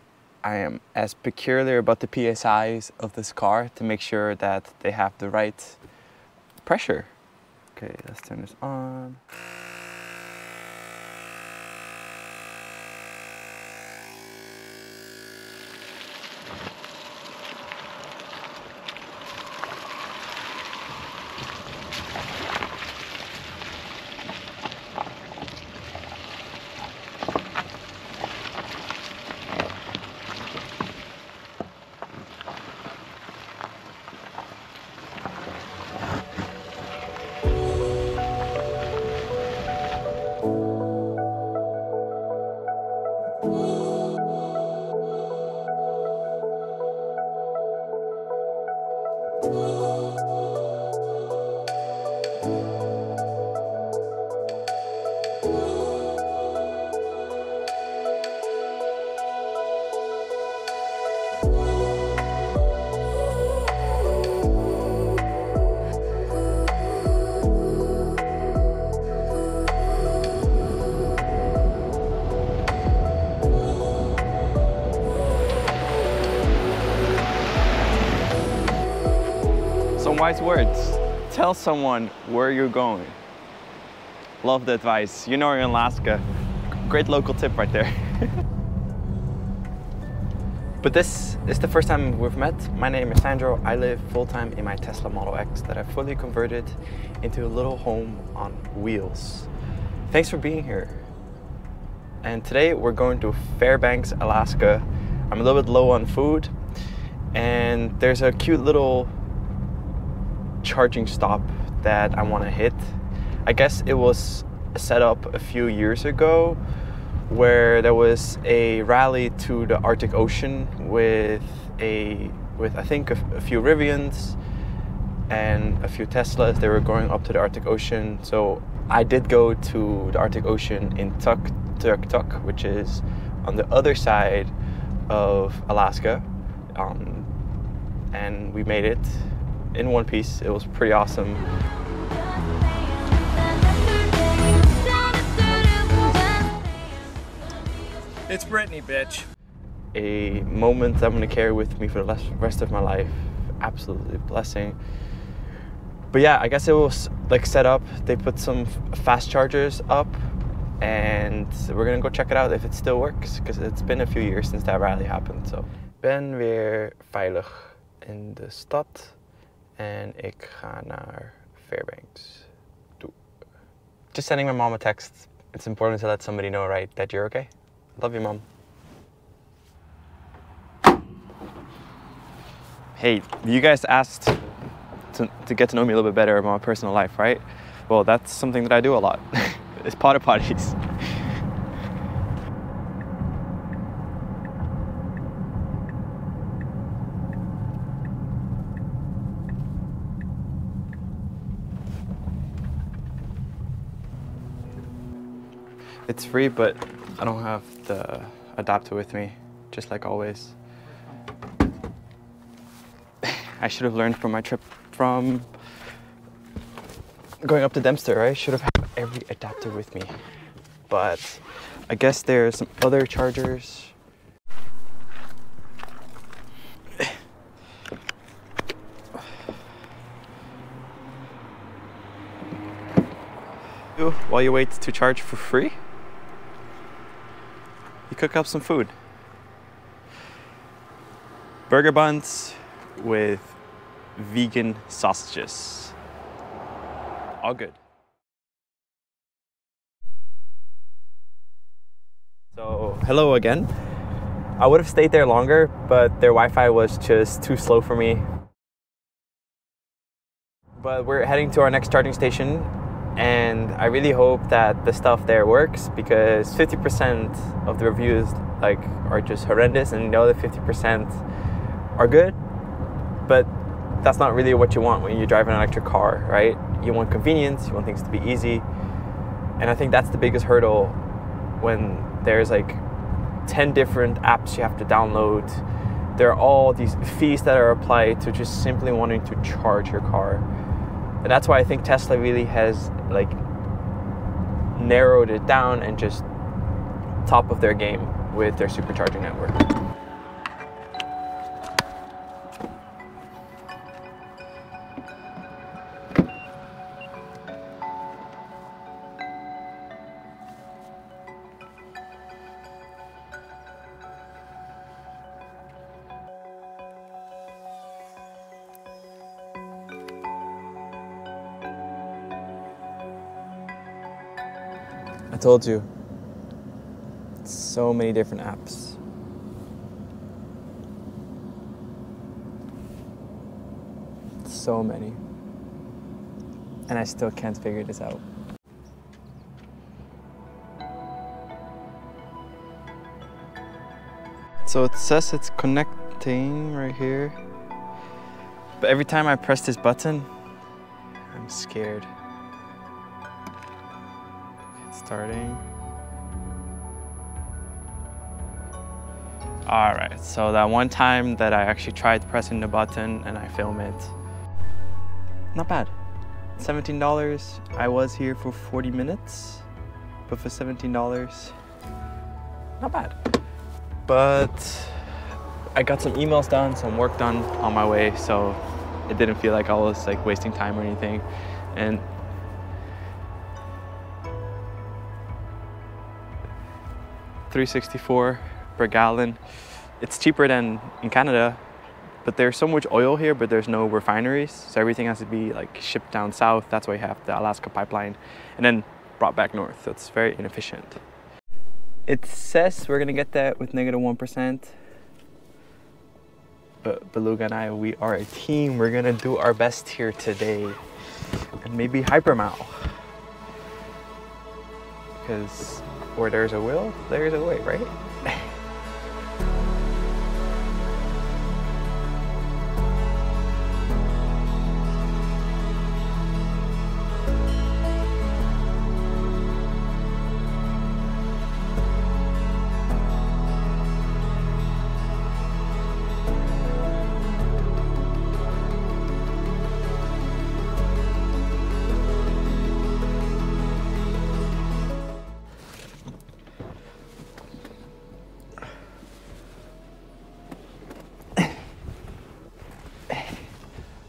I am as peculiar about the PSIs of this car to make sure that they have the right pressure. Okay, let's turn this on. Some wise words. Tell someone where you're going. Love the advice. You know you're in Alaska. Great local tip right there. But this is the first time we've met. My name is Sandro. I live full-time in my Tesla Model X that I fully converted into a little home on wheels. Thanks for being here. And today we're going to Fairbanks, Alaska. I'm a little bit low on food, and there's a cute little charging stop that I want to hit. I guess it was set up a few years ago where there was a rally to the Arctic Ocean with I think a few Rivians and a few Teslas. They were going up to the Arctic Ocean. So I did go to the Arctic Ocean in Tuk, which is on the other side of Alaska, and we made it in one piece. It was pretty awesome. It's Brittany, bitch. A moment I'm gonna carry with me for the rest of my life. Absolutely a blessing. But yeah, I guess it was like set up. They put some fast chargers up, and we're gonna go check it out if it still works, because it's been a few years since that rally happened. So, ben weer veilig in de stad en ik ga naar Fairbanks toe. Just sending my mom a text. It's important to let somebody know, right, that you're okay. Love you, Mom. Hey, you guys asked to get to know me a little bit better about my personal life, right? Well, that's something that I do a lot. It's porta potties. It's free, but I don't have the adapter with me, just like always. I should have learned from my trip from going up to Dempster, right? I should have had every adapter with me. But I guess there's some other chargers. While you wait to charge for free, you cook up some food. Burger buns with vegan sausages. All good. So, hello again. I would have stayed there longer, but their Wi-Fi was just too slow for me. But we're heading to our next charging station, and I really hope that the stuff there works, because 50% of the reviews are just horrendous, and the other 50% are good. But that's not really what you want when you drive an electric car, right? You want convenience, you want things to be easy. And I think that's the biggest hurdle when there's 10 different apps you have to download. There are all these fees that are applied to just simply wanting to charge your car. And that's why I think Tesla really has narrowed it down and just top of their game with their supercharging network. I told you, so many different apps. So many. And I still can't figure this out. So it says it's connecting right here. But every time I press this button, I'm scared. Starting. All right, so that one time that I actually tried pressing the button and I film it, not bad. $17. I was here for 40 minutes, but for $17, not bad. But I got some emails done, some work done on my way, so it didn't feel like I was wasting time or anything. And $3.64 per gallon. It's cheaper than in Canada, but there's so much oil here, but there's no refineries, so everything has to be shipped down south. That's why you have the Alaska pipeline and then brought back north. So it's very inefficient. It says we're gonna get that with -1%, but Beluga and I, we are a team. We're gonna do our best here today and maybe hypermile, because where there's a will, there's a way, right?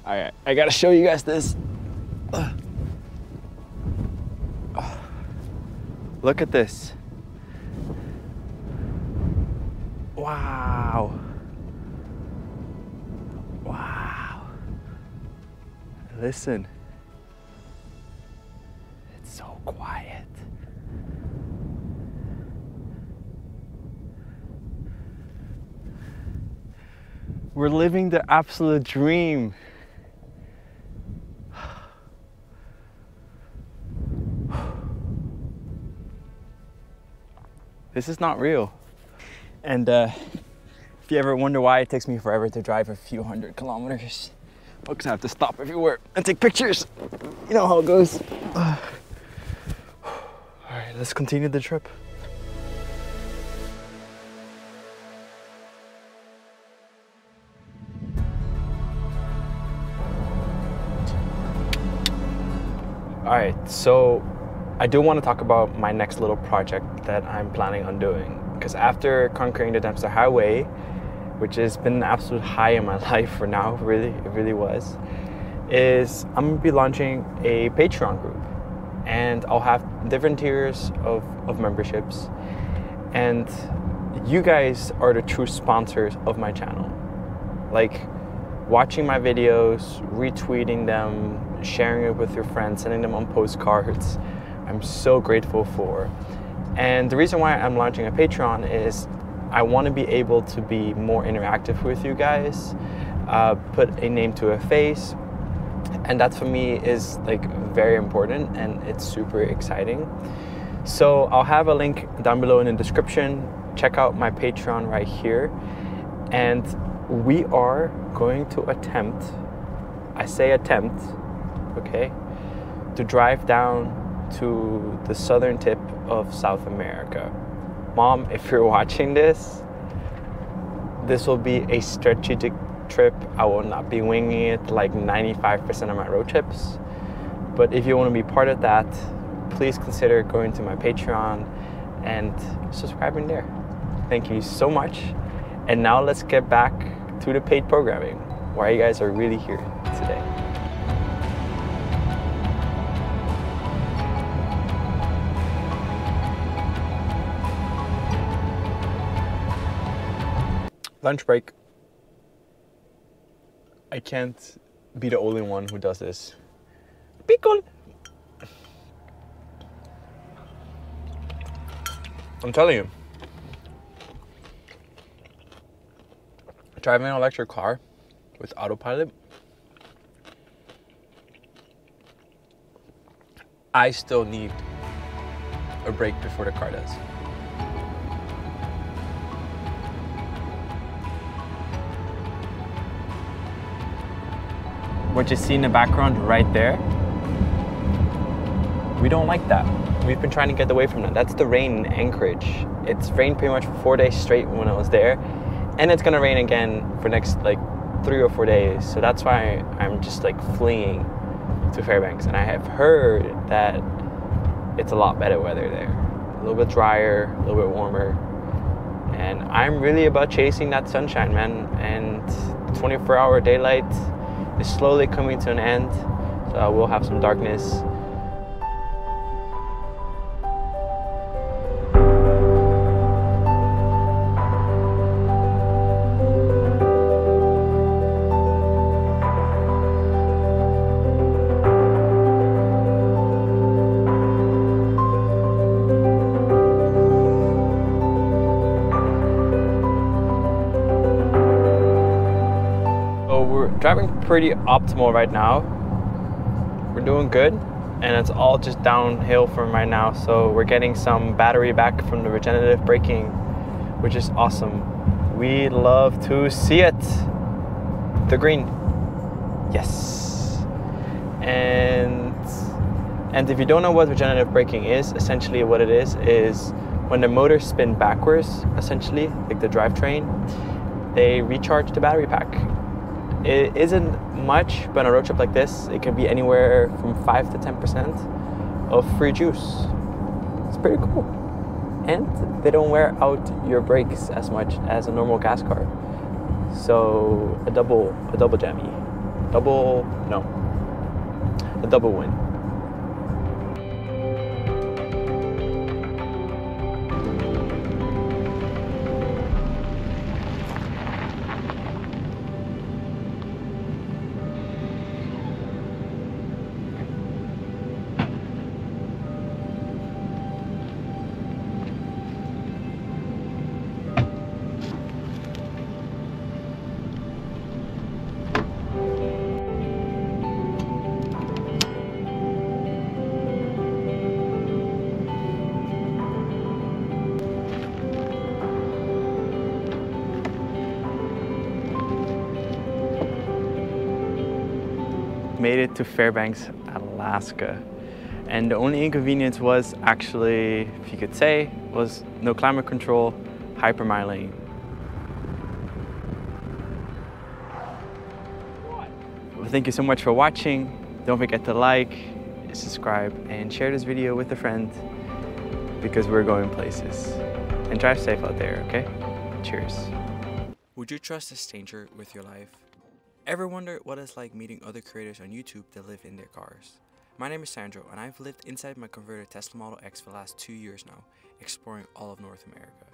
All right, I gotta show you guys this. Look at this. Wow. Wow. Listen. It's so quiet. We're living the absolute dream. This is not real. And if you ever wonder why it takes me forever to drive a few hundred kilometers, well, because I have to stop everywhere and take pictures. You know how it goes. All right, let's continue the trip. All right, so I do want to talk about my next little project that I'm planning on doing. Because after conquering the Dempster Highway, which has been an absolute high in my life for now, really, it really was, is I'm going to be launching a Patreon group. And I'll have different tiers of memberships. And you guys are the true sponsors of my channel. Like, watching my videos, retweeting them, sharing it with your friends, sending them on postcards, I'm so grateful for. And the reason why I'm launching a Patreon is I want to be able to be more interactive with you guys, put a name to a face, and that for me is like very important and it's super exciting. So I'll have a link down below in the description. Check out my Patreon right here. And we are going to attempt, I say attempt, okay, to drive down to the southern tip of South America. Mom, if you're watching this will be a strategic trip. I will not be winging it like 95% of my road trips. But if you want to be part of that, please consider going to my Patreon and subscribing there. Thank you so much. And now let's get back to the paid programming, why you guys are really here today. Lunch break. I can't be the only one who does this. Pickle! I'm telling you, driving an electric car with autopilot, I still need a break before the car does. What you see in the background right there, we don't like that. We've been trying to get away from that. That's the rain in Anchorage. It's rained pretty much for 4 days straight when I was there, and it's gonna rain again for next like 3 or 4 days. So that's why I'm just like fleeing to Fairbanks, and I have heard that it's a lot better weather there. A little bit drier, a little bit warmer, and I'm really about chasing that sunshine, man. And 24-hour daylight is slowly coming to an end, so I will have some darkness. Driving pretty optimal right now. We're doing good, and it's all just downhill from right now. So we're getting some battery back from the regenerative braking, which is awesome. We love to see it. The green, yes. And if you don't know what regenerative braking is, essentially what it is when the motors spin backwards, essentially like the drivetrain, they recharge the battery pack. It isn't much, but on a road trip like this, it can be anywhere from 5 to 10% of free juice. It's pretty cool. And they don't wear out your brakes as much as a normal gas car. So a double jammy. A double win. made it to Fairbanks, Alaska. And the only inconvenience was actually, if you could say, was no climate control, hypermiling. Well, thank you so much for watching. Don't forget to like, subscribe, and share this video with a friend because we're going places. And drive safe out there, okay? Cheers. Would you trust a stranger with your life? Ever wonder what it's like meeting other creators on YouTube that live in their cars? My name is Sandro, and I've lived inside my converted Tesla Model X for the last 2 years now, exploring all of North America.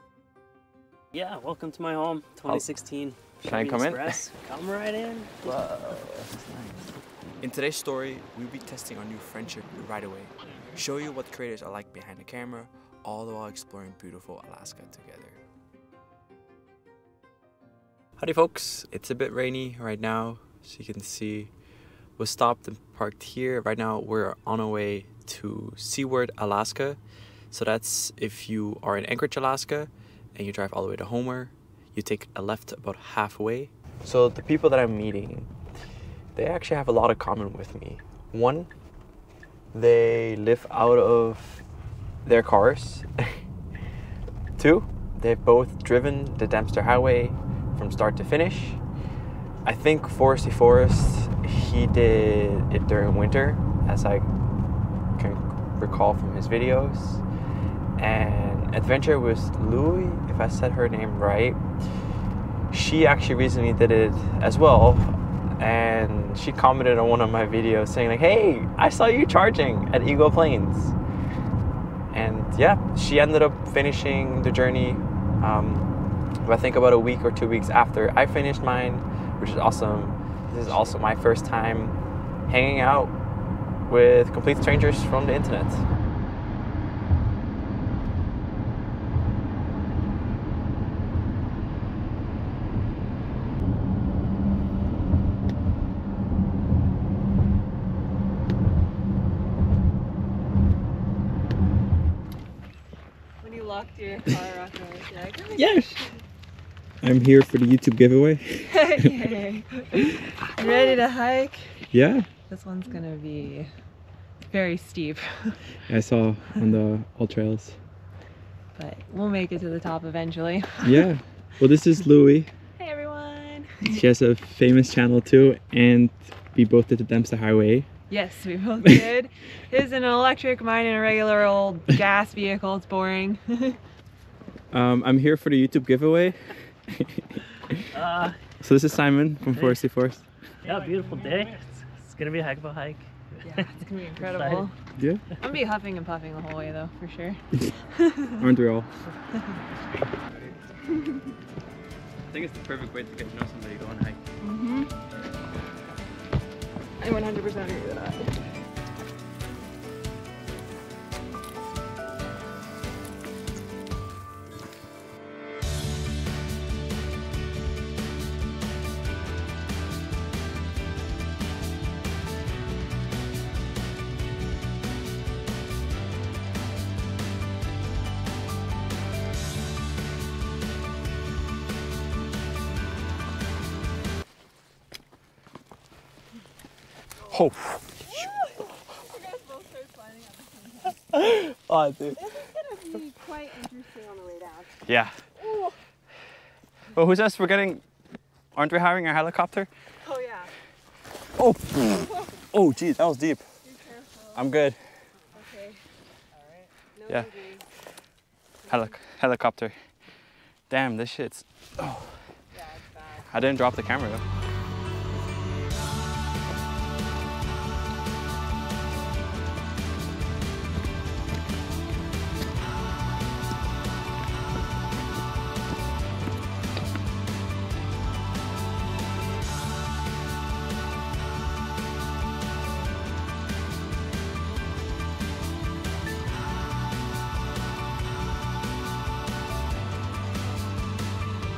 Yeah, welcome to my home, 2016. Can I come Express. Come right in. Whoa, that's nice. In today's story, we'll be testing our new friendship right away, show you what creators are like behind the camera, all the while exploring beautiful Alaska together. Howdy folks, it's a bit rainy right now, so you can see we're stopped and parked here. Right now we're on our way to Seward, Alaska. So that's if you are in Anchorage, Alaska, and you drive all the way to Homer, you take a left about halfway. So the people that I'm meeting, they actually have a lot in common with me. One, they live out of their cars. Two, they've both driven the Dempster Highway from start to finish. I think Foresty Forest, he did it during winter, as I can recall from his videos. And Adventure with Louie, if I said her name right, she actually recently did it as well. And she commented on one of my videos saying like, hey, I saw you charging at Eagle Plains. And yeah, she ended up finishing the journey, I think about a week or 2 weeks after I finished mine, which is awesome. This is also my first time hanging out with complete strangers from the internet. When you locked your car up, I was like, oh my Yeah. gosh. I'm here for the YouTube giveaway. Yay. You ready to hike? Yeah, This one's gonna be very steep, I saw on the all trails. but we'll make it to the top eventually. Yeah, well this is Louie. Hey everyone! She has a famous channel too, and we both did the Dempster Highway. Yes, we both did. His in an electric, mine in a regular old gas vehicle. It's boring. I'm here for the YouTube giveaway. So this is Simon from Foresty Forest. Yeah, beautiful day. It's gonna be a heck of a hike. Yeah, it's gonna be incredible. Yeah. I'm gonna be huffing and puffing the whole way though, for sure. Aren't we all? I think it's the perfect way to get to know somebody, go on a hike. Mm-hmm. I 100% agree with that. Oh. Oh, dude. This is gonna be quite interesting on the way down. Yeah. Ooh. Well, who's us? Aren't we hiring a helicopter? Oh yeah. Oh. Oh, geez, that was deep. Be careful. I'm good. Okay. Alright. No Yeah. injuries. Helicopter. Damn, this shit's. Oh. Yeah, it's bad. I didn't drop the camera though.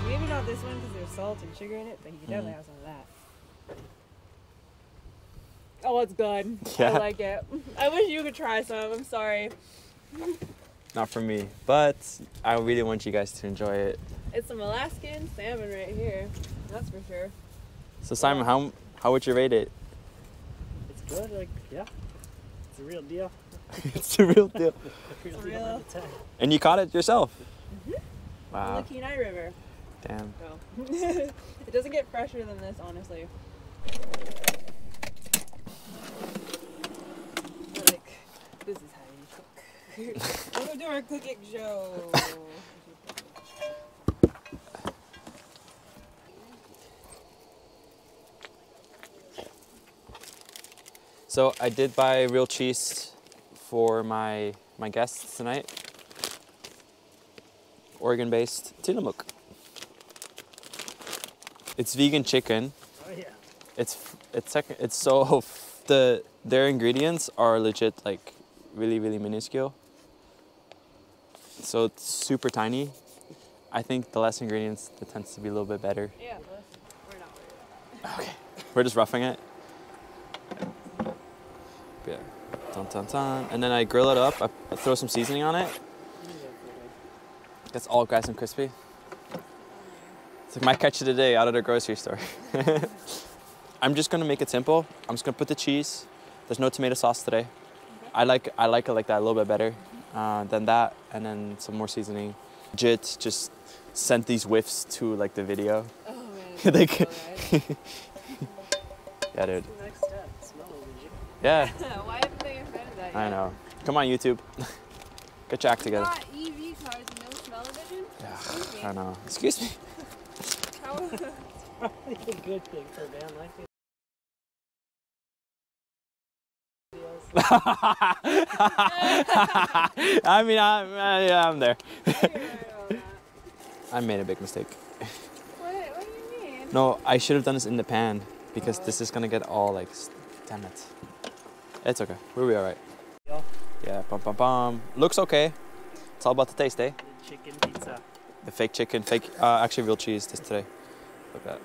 Maybe not this one because there's salt and sugar in it, but you can definitely have some of that. Oh, it's good. Yeah. I like it. I wish you could try some. I'm sorry. Not for me, but I really want you guys to enjoy it. It's some Alaskan salmon right here. That's for sure. So Simon, how would you rate it? Good, like, yeah. It's a real deal. It's a real deal. Real real. deal by the time. And you caught it yourself? On Wow. the Kenai River. Damn. So. It doesn't get fresher than this, honestly. But, like, this is how you cook. Welcome to our cooking show. So I did buy real cheese for my guests tonight. Oregon-based Tillamook. It's vegan chicken. Oh yeah. It's so their ingredients are legit like really minuscule. So it's super tiny. I think the less ingredients, it tends to be a little bit better. Yeah, we're not worried about that. Okay. We're just roughing it. Yeah. Dun, dun, dun. And then I grill it up. I throw some seasoning on it. Gets all nice and crispy. It's like my catch of the day out of the grocery store. I'm just gonna make it simple. I'm just gonna put the cheese. There's no tomato sauce today. I like it like that a little bit better than that, and then some more seasoning. Jit just sent these whiffs to like the video. Oh man. Like, Right. yeah, dude. Next step, smell it, did Yeah. Why haven't they invented that yet? I know. Come on, YouTube. Get your act together. Got EV cars and no smell-o-vision? Yeah, I know. Excuse me. How? you? Probably a good thing for a band like this. I mean, I'm there. I made a big mistake. What do you mean? No, I should have done this in the pan because this is gonna get all like, damn it. It's okay. We'll be all right. Yeah. Yeah, bum bum bum. Looks okay. It's all about the taste, eh? Chicken pizza. The fake chicken, actually real cheese this today. Look at that.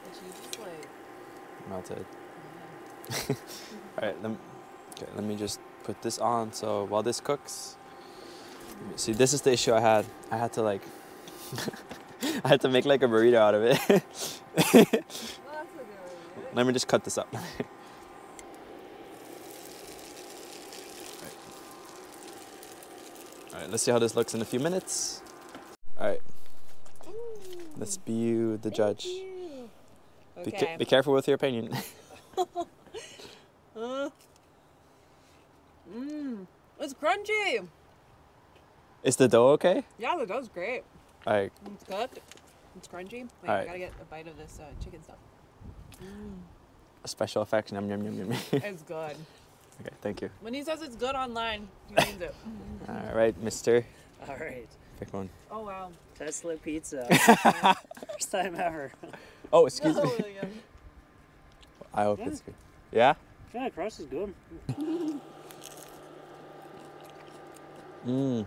The cheese is like. Melted. All right, let me just put this on. So while this cooks, see, this is the issue I had. I had to like, I had to make like a burrito out of it. Well, that's a good way to do it. Let me just cut this up. All right, let's see how this looks in a few minutes. All right, let's be you, the judge. Okay. Be careful with your opinion. It's crunchy. Is the dough okay? Yeah, the dough's great. All right. It's cooked. It's crunchy. Wait, All right. I gotta get a bite of this chicken stuff. Special effects. Yum yum yum yum. It's good. Okay, thank you. When he says it's good online, he means it. All right, mister. All right. Pick one. Oh wow. Tesla pizza. First time ever. Oh, excuse me. William. I hope Yeah. it's good. Yeah? Yeah, crust is good. Mmm.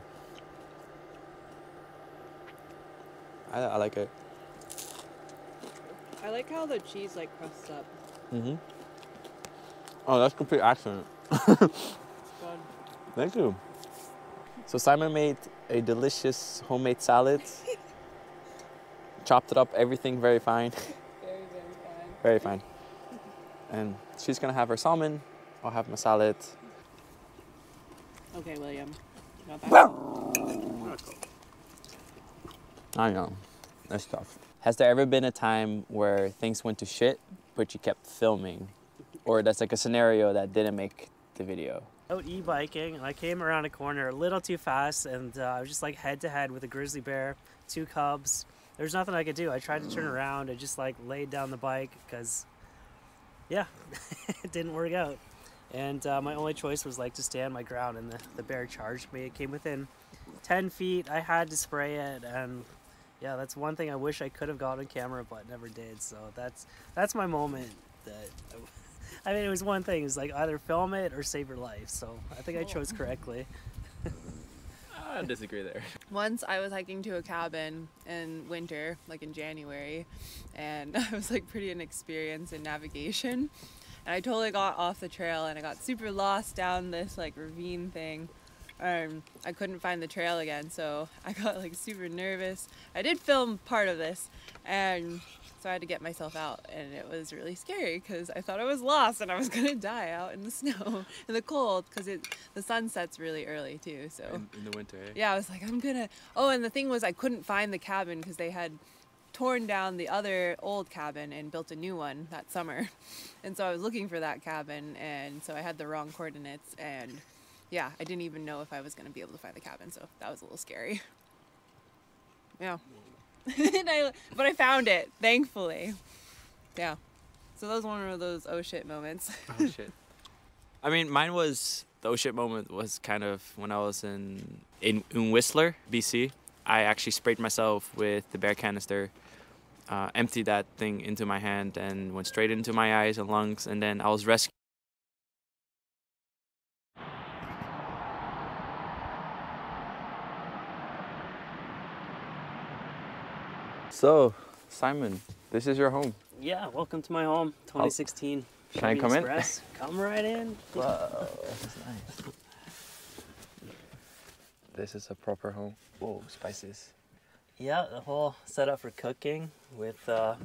I like it. I like how the cheese like crusts up. Mm-hmm. Oh, that's complete accident. It's good. Thank you. So Simon made a delicious homemade salad. Chopped it up, everything very fine. Very, very fine. Very fine. And she's gonna have her salmon. I'll have my salad. Okay, William. Not that. I know. That's tough. Has there ever been a time where things went to shit, but you kept filming? Or that's like a scenario that didn't make the video? Out e-biking, and I came around a corner a little too fast, and I was just like head to head with a grizzly bear, 2 cubs. There's nothing I could do. I tried to turn around and just like laid down the bike because, yeah, it didn't work out. And my only choice was like to stand my ground, and the bear charged me. It came within 10 feet. I had to spray it, and yeah, that's one thing I wish I could have got on camera, but never did. So that's my moment. That I mean, it was one thing. It was like either film it or save your life. So I think I chose correctly. I disagree there. Once I was hiking to a cabin in winter, like in January, and I was like pretty inexperienced in navigation. And I totally got off the trail and I got super lost down this like ravine thing. I couldn't find the trail again, so I got like super nervous. I did film part of this, and so I had to get myself out, and it was really scary because I thought I was lost and I was gonna die out in the snow, in the cold, because the sun sets really early too. So In the winter, eh? yeah, I was like, I'm gonna. Oh, and the thing was, I couldn't find the cabin because they had torn down the other old cabin and built a new one that summer, and so I was looking for that cabin, and so I had the wrong coordinates, and yeah, I didn't even know if I was gonna be able to find the cabin, so that was a little scary. Yeah. But I found it, thankfully. Yeah. So that was one of those oh shit moments. Oh shit. I mean, mine was, the oh shit moment was kind of when I was in Whistler, BC. I actually sprayed myself with the bear canister, emptied that thing into my hand and went straight into my eyes and lungs, and then I was rescued. So, Simon, this is your home. Yeah, welcome to my home, 2016. Can I come Express. Come right in. Wow, this is nice. This is a proper home. Whoa, spices. Yeah, the whole setup for cooking with got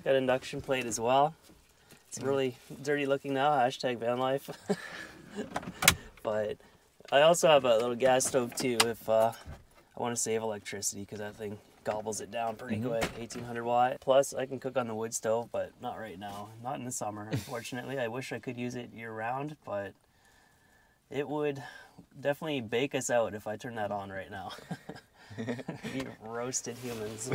an induction plate as well. It's really dirty looking now, hashtag van life. But I also have a little gas stove too if I want to save electricity, because that thing gobbles it down pretty quick, 1800 watt. Plus I can cook on the wood stove, but not right now, not in the summer, unfortunately. I wish I could use it year round, but it would definitely bake us out if I turn that on right now. Be roasted humans.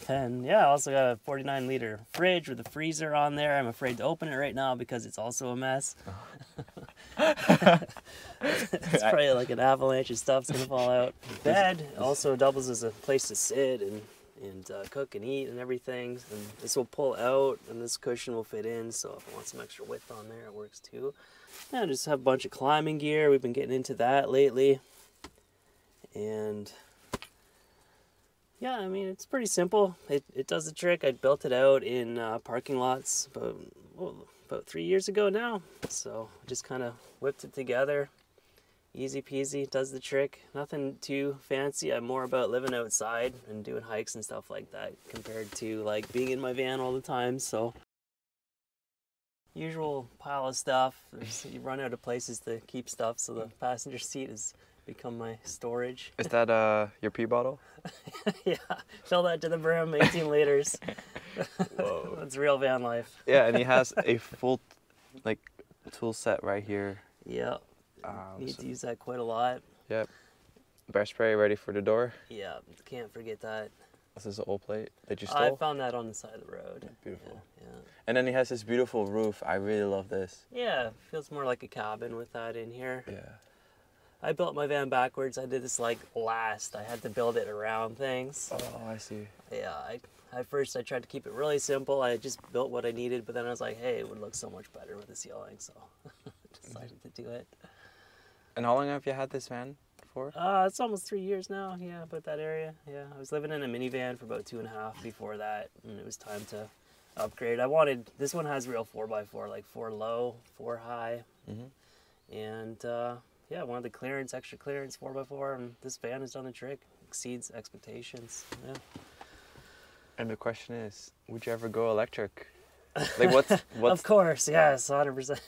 And yeah, I also got a 49 liter fridge with a freezer on there. I'm afraid to open it right now because it's also a mess. It's probably like an avalanche of stuff's gonna fall out. Bed also doubles as a place to sit and cook and eat and everything. And this will pull out and this cushion will fit in, so if I want some extra width on there, it works too. Yeah, just have a bunch of climbing gear. We've been getting into that lately. And yeah, I mean, it's pretty simple. It does the trick. I built it out in parking lots about 3 years ago now. So just kind of whipped it together. Easy peasy, does the trick. Nothing too fancy. I'm more about living outside and doing hikes and stuff like that compared to like being in my van all the time. So usual pile of stuff. You run out of places to keep stuff, so the passenger seat has become my storage. Is that your pee bottle? Yeah, fill that to the brim, 18 liters. Whoa. That's real van life. Yeah, and he has a full like tool set right here. Yeah, need to use that quite a lot. Yep. Bear spray ready for the door. Yeah, can't forget that. This is an old plate that you stole? I found that on the side of the road. Beautiful. Yeah. And then he has this beautiful roof. I really love this. Yeah, feels more like a cabin with that in here. Yeah. I built my van backwards. I did this like last. I had to build it around things. Oh, I see. Yeah, at first I tried to keep it really simple. I just built what I needed, but then I was like, hey, it would look so much better with the ceiling, so decided to do it. And how long have you had this van for? It's almost 3 years now, yeah, about that area. Yeah, I was living in a minivan for about 2.5 before that, and it was time to upgrade. This one has real 4x4, like 4 low, 4 high, and yeah, one of the extra clearance 4x4, and this van has done the trick. Exceeds expectations. Yeah. And the question is, would you ever go electric? Like what's Of course, yes, 100%.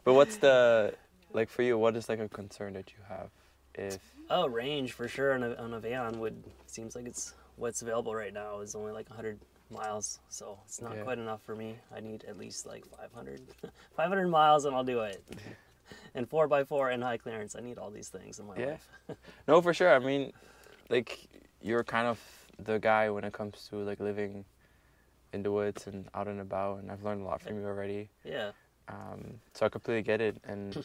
But what's the, like for you, what is like a concern that you have if? Oh, range for sure on a van seems like it's what's available right now is only like 100 miles, so it's not quite enough for me. I need at least like 500 miles and I'll do it. And 4x4 and high clearance, I need all these things in my life. No, for sure. I mean, like you're kind of the guy when it comes to like living in the woods and out and about, and I've learned a lot from you already. Yeah. So I completely get it, and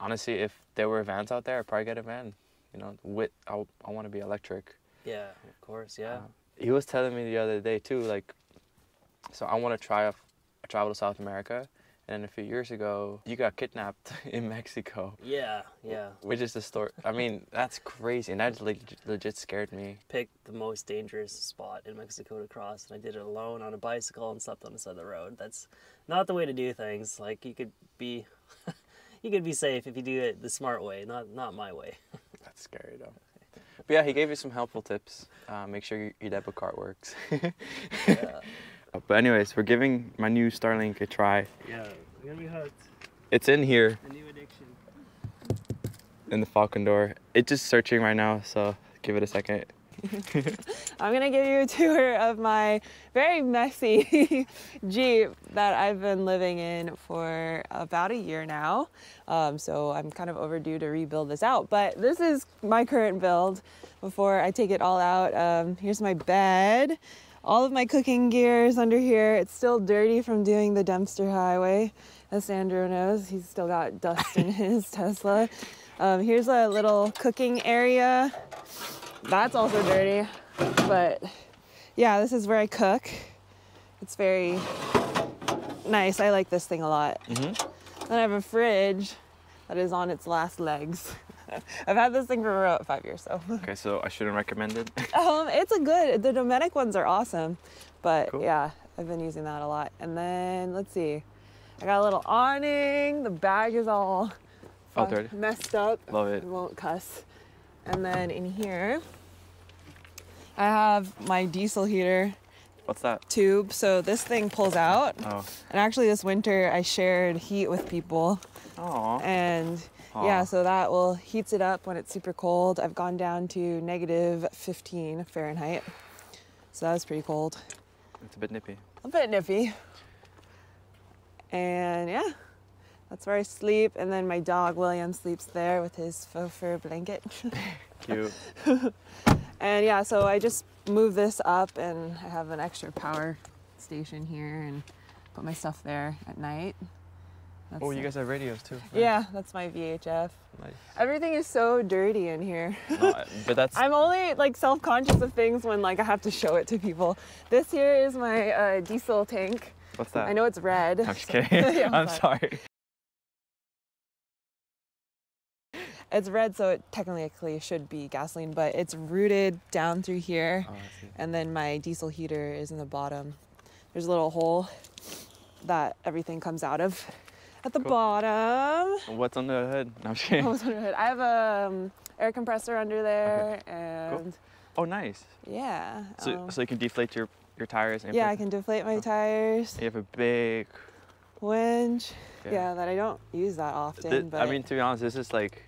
honestly, if there were vans out there, I'd probably get a van. You know, I want to be electric. Yeah, of course, yeah. He was telling me the other day too, like, so I want to travel to South America. And a few years ago, you got kidnapped in Mexico. Yeah, yeah. Which is the story. I mean, that's crazy. And that legit scared me. Picked the most dangerous spot in Mexico to cross. And I did it alone on a bicycle and slept on the side of the road. That's not the way to do things. Like, you could be you could be safe if you do it the smart way, not my way. That's scary though. But yeah, he gave you some helpful tips. Make sure your debit card works. Yeah. But anyways, we're giving my new Starlink a try. Yeah, we're gonna be hooked. It's in here. A new addiction. In the Falcon door. It's just searching right now, so give it a second. I'm gonna give you a tour of my very messy Jeep that I've been living in for about a year now. So I'm kind of overdue to rebuild this out, but this is my current build before I take it all out. Here's my bed. All of my cooking gear is under here. It's still dirty from doing the dumpster highway, as Sandro knows. He's still got dust in his Tesla. Here's a little cooking area. That's also dirty, but yeah, this is where I cook. It's very nice. I like this thing a lot. Then I have a fridge that is on its last legs. I've had this thing for about 5 years, so. Okay, so I shouldn't recommend it? It's a good, the Domestic ones are awesome, but cool. Yeah, I've been using that a lot. And then, let's see, I got a little awning. The bag is all dirty. messed up. Love it. I won't cuss. And then in here, I have my diesel heater. What's that? Tube. So this thing pulls out. Oh. And actually this winter I shared heat with people. Aww. And yeah, so that will heats it up when it's super cold. I've gone down to -15 Fahrenheit. So that was pretty cold. It's a bit nippy. A bit nippy. And yeah, that's where I sleep. And then my dog William sleeps there with his faux fur blanket. Cute. And yeah, so I just move this up and I have an extra power station here and put my stuff there at night. That's you guys have radios too. Right? Yeah, that's my VHF. Nice. Everything is so dirty in here. No, but that's... I'm only like self-conscious of things when like I have to show it to people. This here is my diesel tank. What's that? I know it's red. I'm just kidding. Yeah, I'm sorry. It's red, so it technically should be gasoline, but it's routed down through here. Oh, I see. And then my diesel heater is in the bottom. There's a little hole that everything comes out of at the bottom. What's under the hood? No, I'm kidding. What's under the hood? I have a air compressor under there, and cool. Oh, nice. yeah. So you can deflate your tires. And yeah, I can deflate my tires. You have a big winch. Yeah, that I don't use that often. But I mean, to be honest, this is like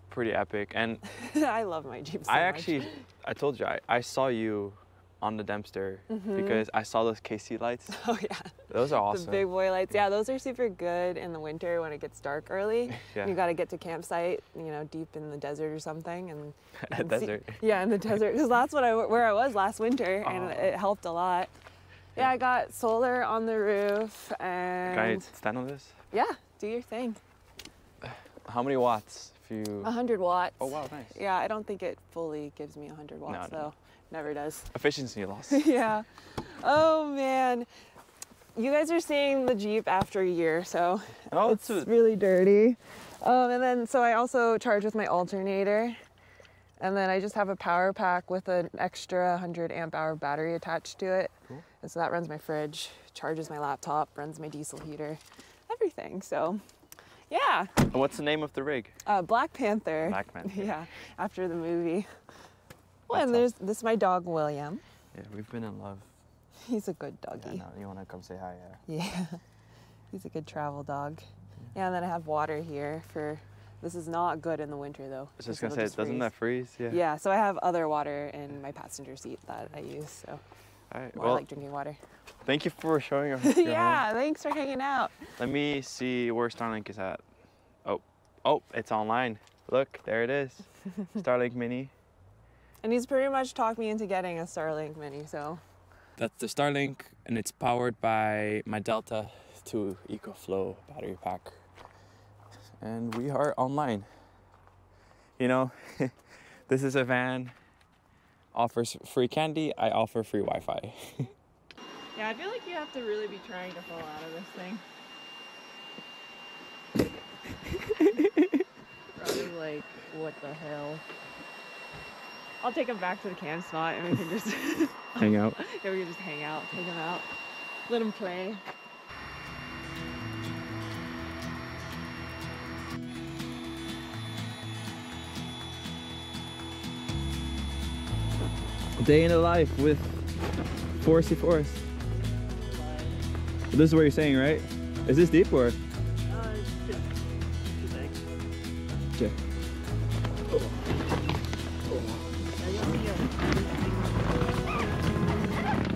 pretty epic, and I love my Jeep so much. I told you, I saw you on the Dempster because I saw those KC lights. Oh yeah. Those are awesome. The big boy lights. Yeah, those are super good in the winter when it gets dark early. Yeah. You got to get to campsite, deep in the desert or something, and desert. Yeah, in the desert, because that's where I was last winter, and it helped a lot. Yeah, I got solar on the roof, and Can I stand on this? Yeah, do your thing. How many watts? 100 watts. Oh wow, nice. Yeah, I don't think it fully gives me 100 watts though. Never does. Efficiency loss. Yeah. Oh man. You guys are seeing the Jeep after a year, so it's really dirty. And then, so I also charge with my alternator. And then I just have a power pack with an extra 100 amp hour battery attached to it. Cool. And so that runs my fridge, charges my laptop, runs my diesel heater, everything. So yeah. And what's the name of the rig? Black Panther. Black Panther. Yeah, after the movie. Well, and this is my dog, William. Yeah, we've been in love. He's a good doggy. Yeah, no, you want to come say hi, Yeah. He's a good travel dog. Yeah, and then I have water here for, this is not good in the winter though. I was just going to say, doesn't that freeze? Yeah. Yeah, so I have other water in my passenger seat that I use, so. All right, well, I like drinking water. Thank you for showing us. Yeah, thanks for hanging out. Let me see where Starlink is at. Oh, it's online. Look, there it is. Starlink Mini. And he's pretty much talked me into getting a Starlink Mini, so. That's the Starlink, and it's powered by my Delta 2 EcoFlow battery pack. And we are online. This is a van, offers free candy, I offer free Wi-Fi. Yeah, I feel like you have to really be trying to fall out of this thing. Probably like, what the hell? I'll take him back to the camp spot and we can just hang out. Yeah, we can just hang out, take him out, let him play. Day in the life with Foresty Forest. This is what you're saying, right? Is this deep or? Okay.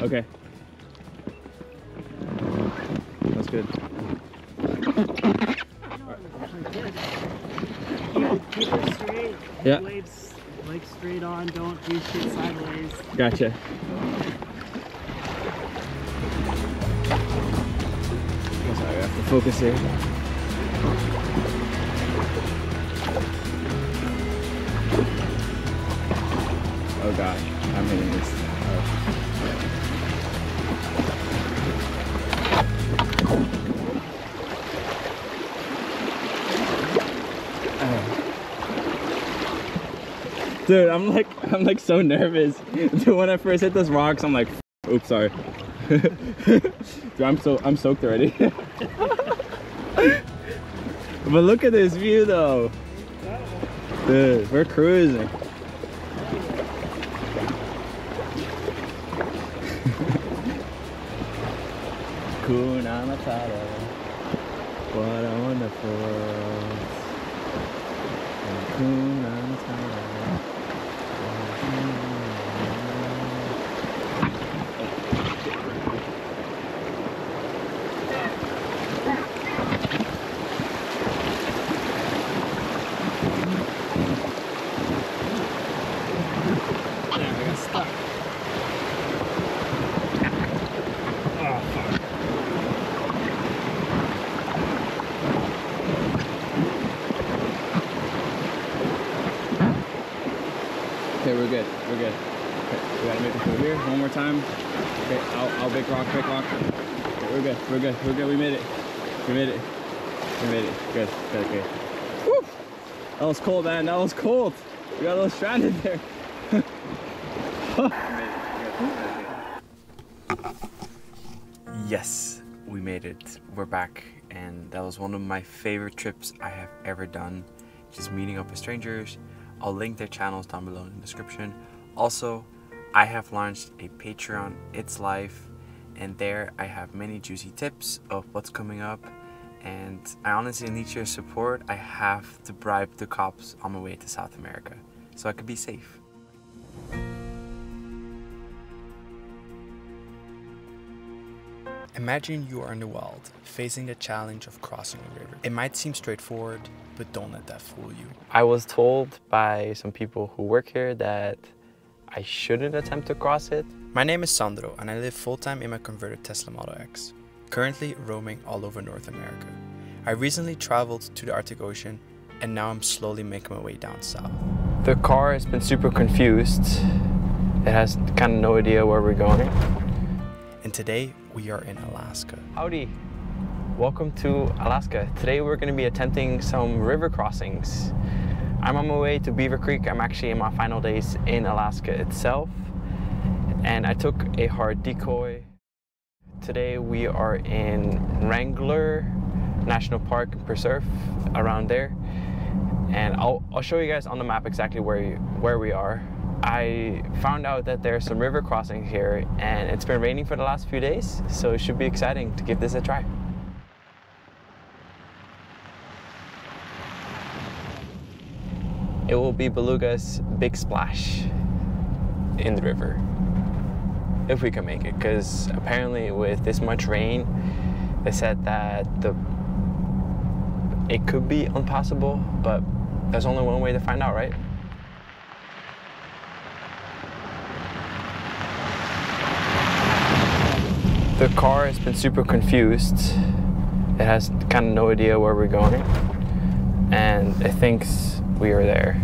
Okay. That's good. Keep it straight. Yeah. Blades like straight on. Don't do shit sideways. Gotcha. Sorry, I have to focus here. Oh gosh, I'm hitting this. Dude, I'm like so nervous. Dude, when I first hit those rocks, I'm like, oops, sorry. Dude, I'm soaked already. But look at this view though. Dude, we're cruising. Kuna Matata. What a wonderful world. Kuna Matata. Okay, we're good. We're good. Okay, we gotta make it through here one more time. Okay, I'll big rock, big rock. Okay, we're good. We're good. We're good. We made it. We made it. We made it. Good. Good. Good. Woo! That was cold, man. That was cold. We got a little stranded there. Yes, we made it. We're back, and that was one of my favorite trips I have ever done. Just meeting up with strangers. I'll link their channels down below in the description. Also, I have launched a Patreon, It's Life, and there I have many juicy tips of what's coming up, and I honestly need your support. I have to bribe the cops on my way to South America so I could be safe. Imagine you are in the wild, facing the challenge of crossing a river. It might seem straightforward, but don't let that fool you. I was told by some people who work here that I shouldn't attempt to cross it. My name is Sandro, and I live full-time in my converted Tesla Model X, currently roaming all over North America. I recently traveled to the Arctic Ocean, and now I'm slowly making my way down south. The car has been super confused. It has kind of no idea where we're going. And today, we are in Alaska. Howdy, welcome to Alaska. Today we're going to be attempting some river crossings. I'm on my way to Beaver Creek. I'm actually in my final days in Alaska itself. And I took a hard decoy. Today we are in Wrangler National Park and Preserve, around there. And I'll show you guys on the map exactly where we are. I found out that there's some river crossings here, and it's been raining for the last few days, so it should be exciting to give this a try. It will be Beluga's big splash in the river, if we can make it, because apparently with this much rain, they said that it could be impossible, but there's only one way to find out, right? The car has been super confused. It has kind of no idea where we're going, and it thinks we are there.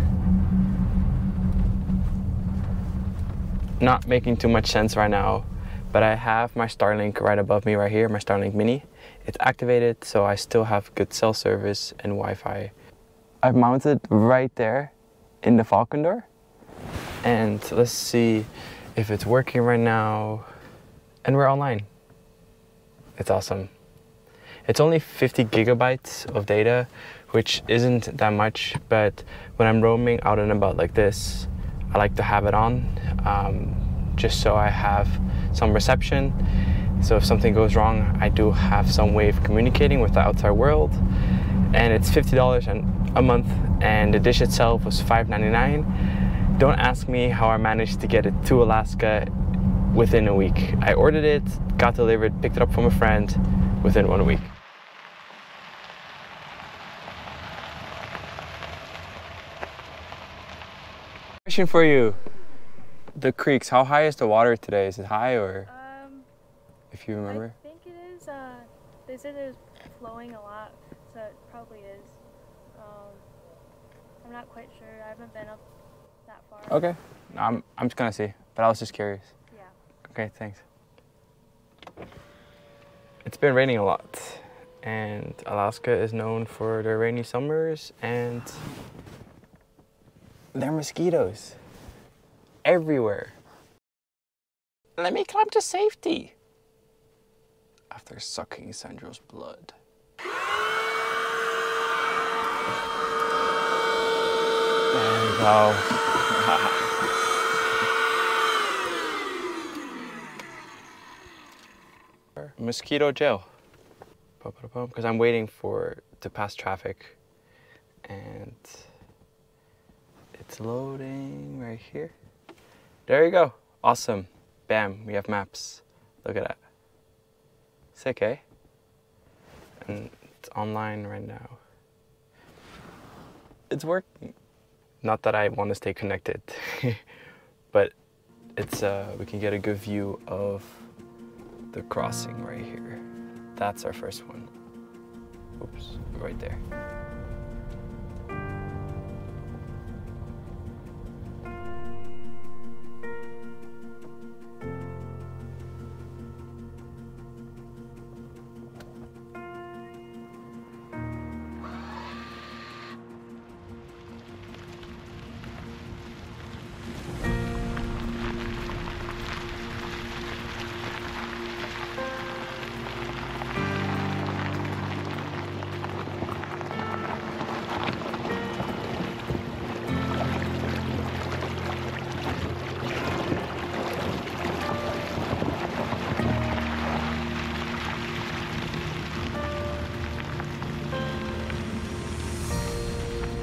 Not making too much sense right now, but I have my Starlink right above me right here, my Starlink Mini. It's activated, so I still have good cell service and Wi-Fi. I've mounted right there in the Falcon door, and let's see if it's working right now. And we're online. It's awesome. It's only 50 gigabytes of data, which isn't that much, but when I'm roaming out and about like this, I like to have it on. just so I have some reception. So if something goes wrong, I do have some way of communicating with the outside world. And it's $50 a month, and the dish itself was $5.99. Don't ask me how I managed to get it to Alaska within a week. I ordered it, got delivered, picked it up from a friend within 1 week. Question for you. The creeks, how high is the water today? Is it high, or if you remember? I think it is. They said it was flowing a lot, so it probably is. I'm not quite sure. I haven't been up that far. Okay. I'm just gonna see, but I was just curious. Yeah. Okay, thanks. It's been raining a lot, and Alaska is known for their rainy summers and their mosquitoes everywhere. Let me climb to safety after sucking Sandro's blood. There we go. Mosquito jail. Because I'm waiting to pass traffic, and it's loading right here. There you go. Awesome. Bam, we have maps. Look at that. Sick, eh? And it's online right now. It's working. Not that I want to stay connected, but it's we can get a good view of the crossing right here. That's our first one. Oops, right there.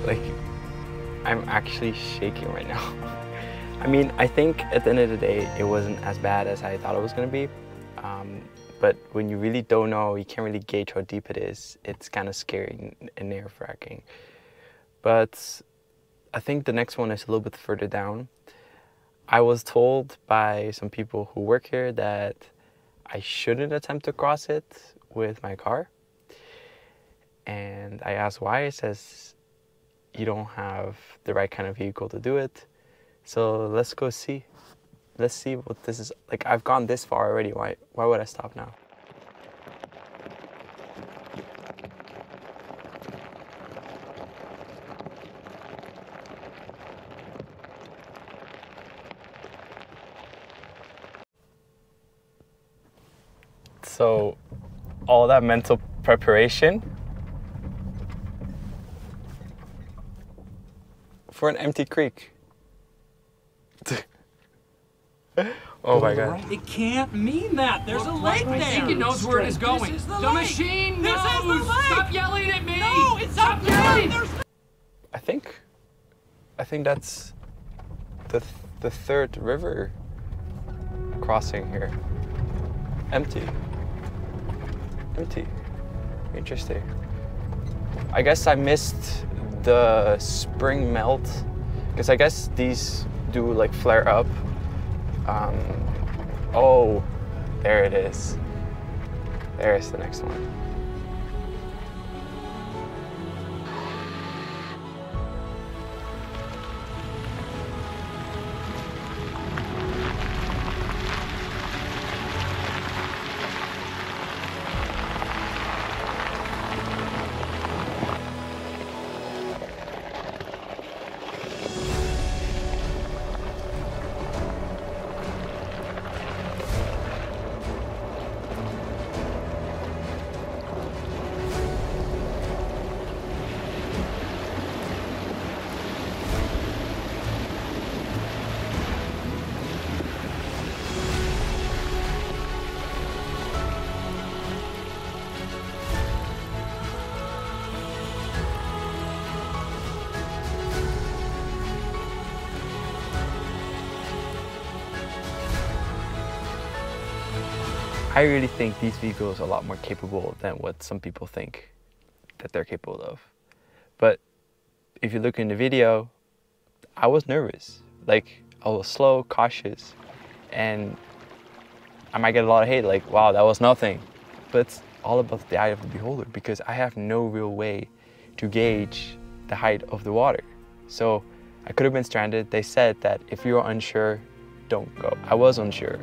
Like, I'm actually shaking right now. I mean, I think at the end of the day, it wasn't as bad as I thought it was gonna be. But when you really don't know, you can't really gauge how deep it is. It's kind of scary and nerve-wracking. But I think the next one is a little bit further down. I was told by some people who work here that I shouldn't attempt to cross it with my car. And I asked why. It says, you don't have the right kind of vehicle to do it. So let's go see. Let's see what this is. Like, I've gone this far already. Why would I stop now? So all that mental preparation for an empty creek. Oh my God. It can't mean that. There's a lake there. I think it knows where it is going. This is the machine knows. This is the lake. Stop yelling at me. No, it's stop yelling. I think that's the third river crossing here. Empty. Empty. Interesting. I guess I missed the spring melt, because I guess these do like flare up. Oh, there it is. There's the next one. I really think these vehicles are a lot more capable than what some people think that they're capable of. But if you look in the video, I was nervous. Like, I was slow, cautious, and I might get a lot of hate, like, wow, that was nothing. But it's all about the eye of the beholder, because I have no real way to gauge the height of the water. So I could have been stranded. They said that if you're unsure, don't go. I was unsure.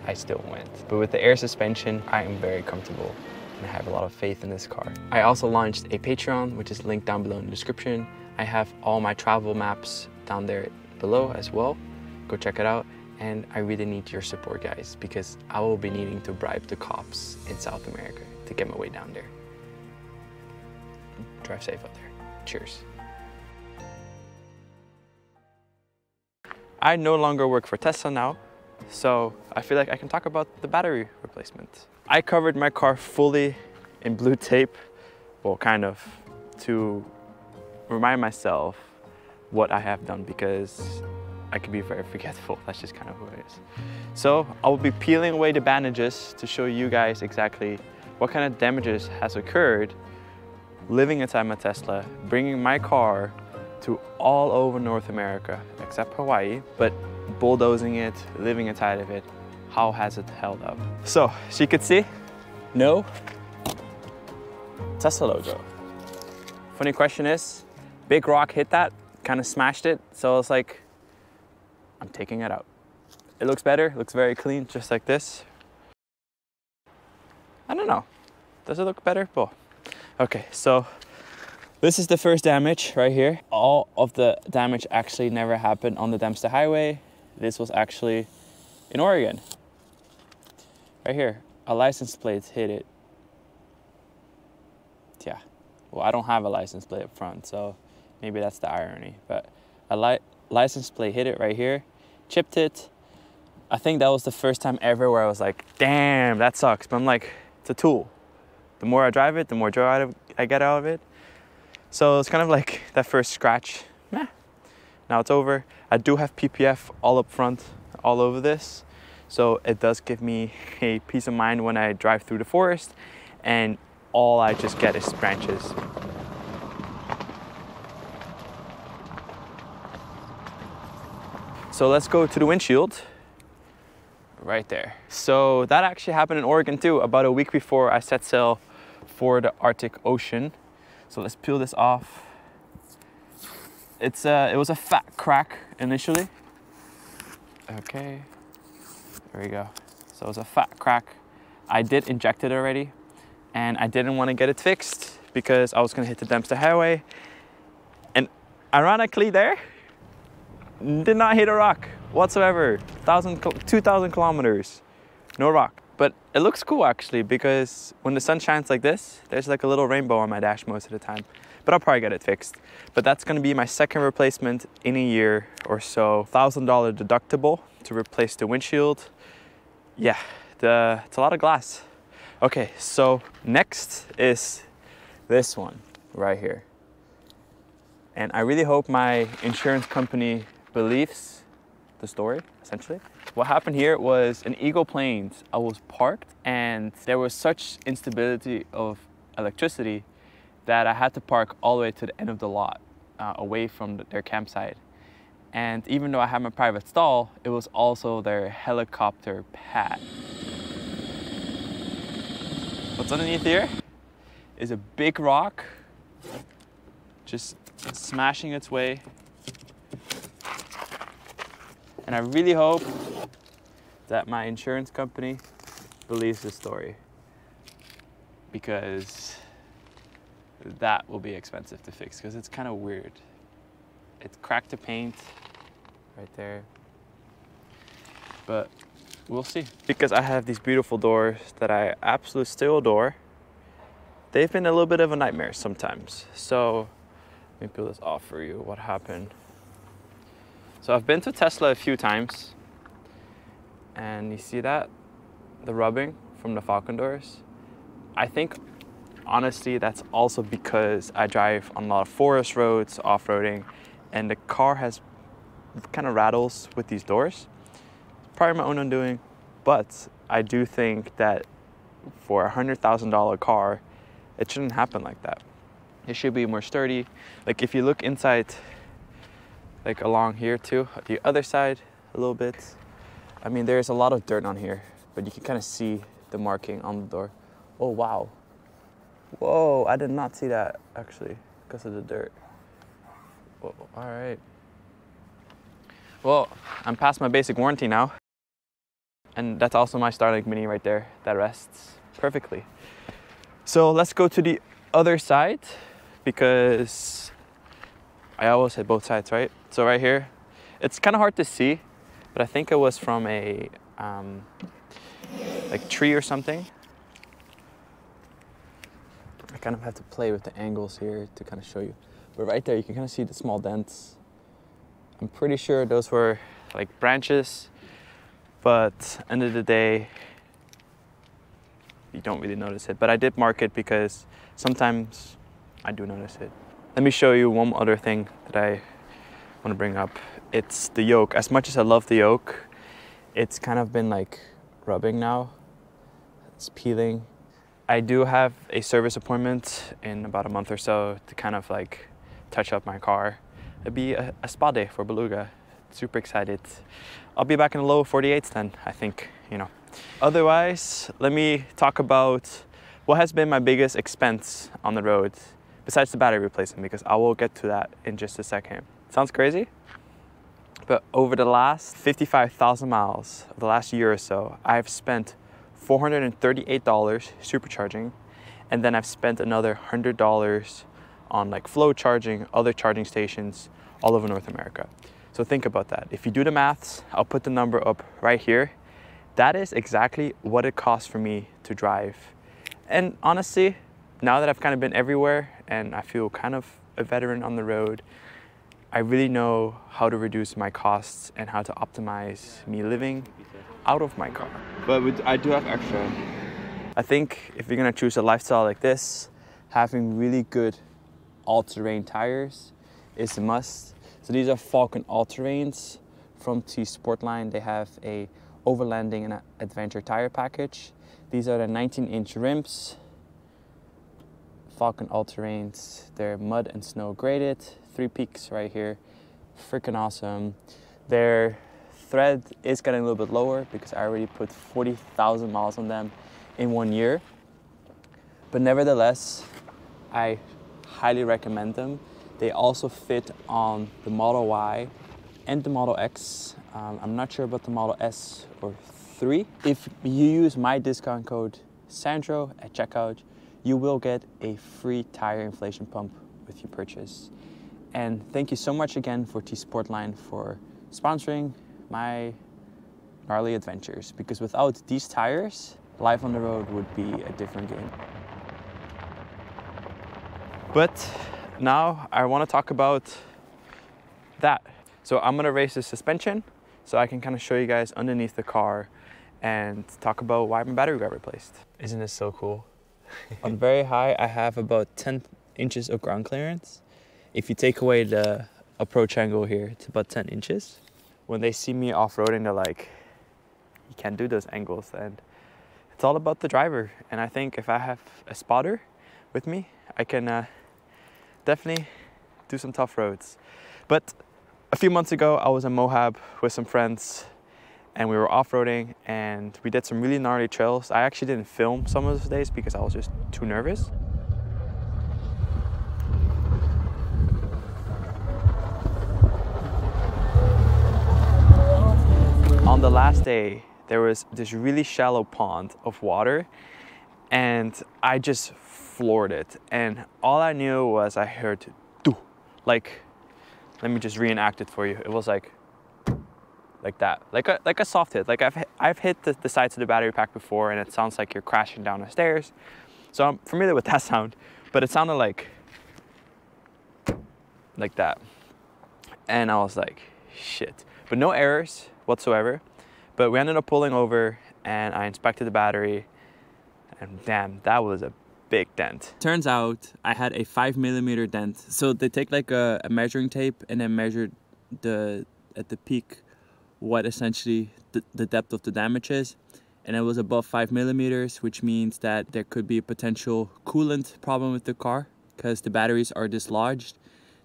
I still went. But with the air suspension, I am very comfortable and I have a lot of faith in this car. I also launched a Patreon, which is linked down below in the description. I have all my travel maps down there below as well. Go check it out. And I really need your support, guys, because I will be needing to bribe the cops in South America to get my way down there. Drive safe out there. Cheers. I no longer work for Tesla now, so I feel like I can talk about the battery replacement. I covered my car fully in blue tape, well, kind of, to remind myself what I have done, because I can be very forgetful. That's just kind of who it is. So I will be peeling away the bandages to show you guys exactly what kind of damages has occurred living inside my Tesla, bringing my car to all over North America, except Hawaii, but bulldozing it, living inside of it. How has it held up? So, as you can see, no Tesla logo. Funny question is, big rock hit that, kind of smashed it, so it's like, I'm taking it out. It looks better, looks very clean, just like this. I don't know, does it look better? Oh. Okay, so this is the first damage right here. All of the damage actually never happened on the Dempster Highway. This was actually in Oregon. Right here, a license plate hit it. Yeah, well, I don't have a license plate up front, so maybe that's the irony. But a license plate hit it right here, chipped it. I think that was the first time ever where I was like, damn, that sucks. But I'm like, it's a tool. The more I drive it, the more joy I get out of it. So it's kind of like that first scratch. Meh. Now it's over. I do have PPF all up front, all over this. So it does give me a peace of mind when I drive through the forest and all I just get is branches. So let's go to the windshield. Right there. So that actually happened in Oregon too, about a week before I set sail for the Arctic Ocean. So let's peel this off. It was a fat crack initially. Okay, there we go. So it was a fat crack. I did inject it already, and I didn't want to get it fixed because I was gonna hit the Dempster Highway. And ironically there, did not hit a rock whatsoever. 2,000 kilometers, no rock. But it looks cool actually, because when the sun shines like this, there's like a little rainbow on my dash most of the time. But I'll probably get it fixed. But that's gonna be my second replacement in a year or so. $1,000 deductible to replace the windshield. Yeah, it's a lot of glass. Okay, so next is this one right here. And I really hope my insurance company believes the story, essentially. What happened here was in Eagle Plains, I was parked and there was such instability of electricity that I had to park all the way to the end of the lot, away from their campsite. And even though I had my private stall, it was also their helicopter pad. What's underneath here is a big rock, just smashing its way. And I really hope that my insurance company believes this story, because that will be expensive to fix, because it's kind of weird. It's cracked the paint right there, but we'll see. Because I have these beautiful doors that I absolutely still adore, they've been a little bit of a nightmare sometimes. So let me peel this off for you. What happened? So I've been to Tesla a few times, and you see that? The rubbing from the Falcon doors. I think, honestly, that's also because I drive on a lot of forest roads, off-roading, and the car has kind of rattles with these doors. Probably my own undoing, but I do think that for a $100,000 car, it shouldn't happen like that. It should be more sturdy. Like if you look inside, like along here too, the other side a little bit. I mean, there's a lot of dirt on here, but you can kind of see the marking on the door. Oh, wow. Whoa, I did not see that actually because of the dirt. Whoa, all right. Well, I'm past my basic warranty now. And that's also my Starlink Mini right there that rests perfectly. So let's go to the other side because I always hit both sides, right? So right here, it's kind of hard to see, but I think it was from a like tree or something. I kind of have to play with the angles here to kind of show you. But right there, you can kind of see the small dents. I'm pretty sure those were like branches, but end of the day, you don't really notice it. But I did mark it because sometimes I do notice it. Let me show you one other thing that I want to bring up. It's the yoke. As much as I love the yoke, it's kind of been like rubbing now. It's peeling. I do have a service appointment in about a month or so to kind of like touch up my car. It'd be a spa day for Beluga. Super excited. I'll be back in the low 48s then, I think, you know. Otherwise, let me talk about what has been my biggest expense on the road, besides the battery replacement, because I will get to that in just a second. Sounds crazy? But over the last 55,000 miles, of the last year or so, I've spent $438 supercharging, and then I've spent another $100 on like flow charging, other charging stations all over North America. So think about that. If you do the maths, I'll put the number up right here. That is exactly what it costs for me to drive. And honestly, now that I've kind of been everywhere and I feel kind of a veteran on the road, I really know how to reduce my costs and how to optimize me living out of my car. But I do have extra. I think if you're gonna choose a lifestyle like this, having really good all-terrain tires is a must. So these are Falcon all-terrains from T Sportline. They have a overlanding and adventure tire package. These are the 19-inch rims. Falcon all-terrains. They're mud and snow graded. 3 peaks right here. Freaking awesome. Their thread is getting a little bit lower because I already put 40,000 miles on them in 1 year. But nevertheless, I highly recommend them. They also fit on the Model Y and the Model X. I'm not sure about the Model S or 3. If you use my discount code Sandro at checkout, you will get a free tire inflation pump with your purchase. And thank you so much again for T Sportline for sponsoring my gnarly adventures, because without these tires, life on the road would be a different game. But now I want to talk about that. So I'm going to raise the suspension so I can kind of show you guys underneath the car and talk about why my battery got replaced. Isn't this so cool? On very high, I have about 10 inches of ground clearance. If you take away the approach angle here, it's about 10 inches. When they see me off-roading, they're like, you can't do those angles. And it's all about the driver. And I think if I have a spotter with me, I can definitely do some tough roads. But a few months ago, I was in Moab with some friends and we were off-roading and we did some really gnarly trails. I actually didn't film some of those days because I was just too nervous. On the last day, there was this really shallow pond of water and I just floored it. And all I knew was I heard doo. Like, let me just reenact it for you. It was like that, like a soft hit. Like I've hit the sides of the battery pack before and it sounds like you're crashing down the stairs. So I'm familiar with that sound, but it sounded like that. And I was like, shit. But no errors whatsoever. But we ended up pulling over and I inspected the battery and damn, that was a big dent. Turns out I had a 5mm dent. So they take like a measuring tape and then measure at the peak what essentially the depth of the damage is. and it was above 5 millimeters, which means that there could be a potential coolant problem with the car because the batteries are dislodged,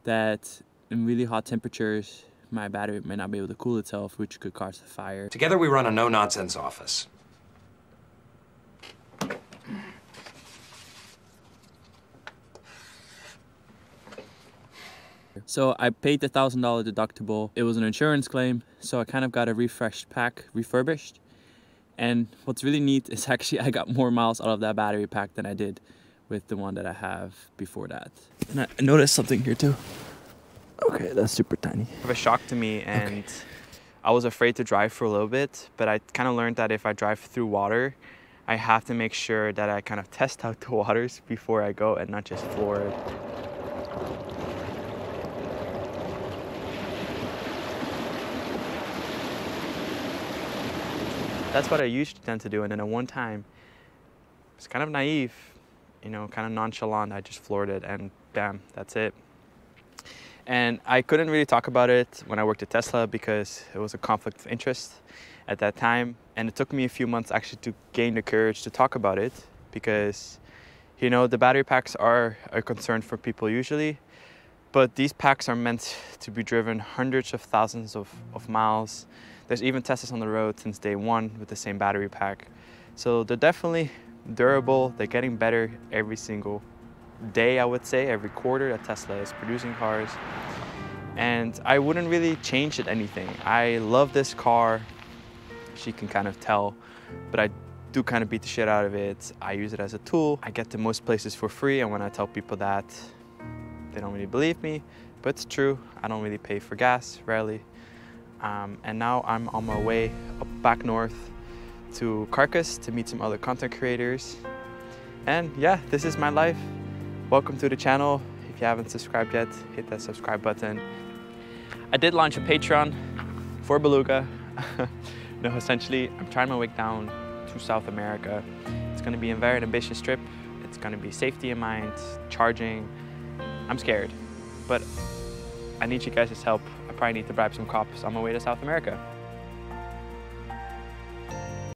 that in really hot temperatures my battery may not be able to cool itself, which could cause a fire. Together we run a no-nonsense office. So I paid the $1,000 deductible. It was an insurance claim, so I kind of got a refreshed pack, refurbished. And what's really neat is actually I got more miles out of that battery pack than I did with the one that I have before that. And I noticed something here too. Okay, that's super tiny. Of a shock to me, and I was afraid to drive for a little bit, but I kind of learned that if I drive through water, I have to make sure that I kind of test out the waters before I go and not just floor it. That's what I usually tend to do, and then at one time, it's kind of naive, you know, kind of nonchalant, I just floored it and bam, that's it. And I couldn't really talk about it when I worked at Tesla because it was a conflict of interest at that time. And it took me a few months actually to gain the courage to talk about it because, you know, the battery packs are a concern for people usually, but these packs are meant to be driven hundreds of thousands of miles. There's even Teslas on the road since day one with the same battery pack. So they're definitely durable. They're getting better every single day, I would say, every quarter that Tesla is producing cars. And I wouldn't really change it anything. I love this car, as you can kind of tell, but I do kind of beat the shit out of it. I use it as a tool. I get to most places for free, and when I tell people that, they don't really believe me, but it's true. I don't really pay for gas, rarely. And now I'm on my way up back north to Carcass to meet some other content creators. And yeah, this is my life. Welcome to the channel. If you haven't subscribed yet, hit that subscribe button. I did launch a Patreon for Beluga. No, essentially, I'm trying my way down to South America. It's gonna be a very ambitious trip. It's gonna be safety in mind, charging. I'm scared, but I need you guys' help. I probably need to bribe some cops on my way to South America.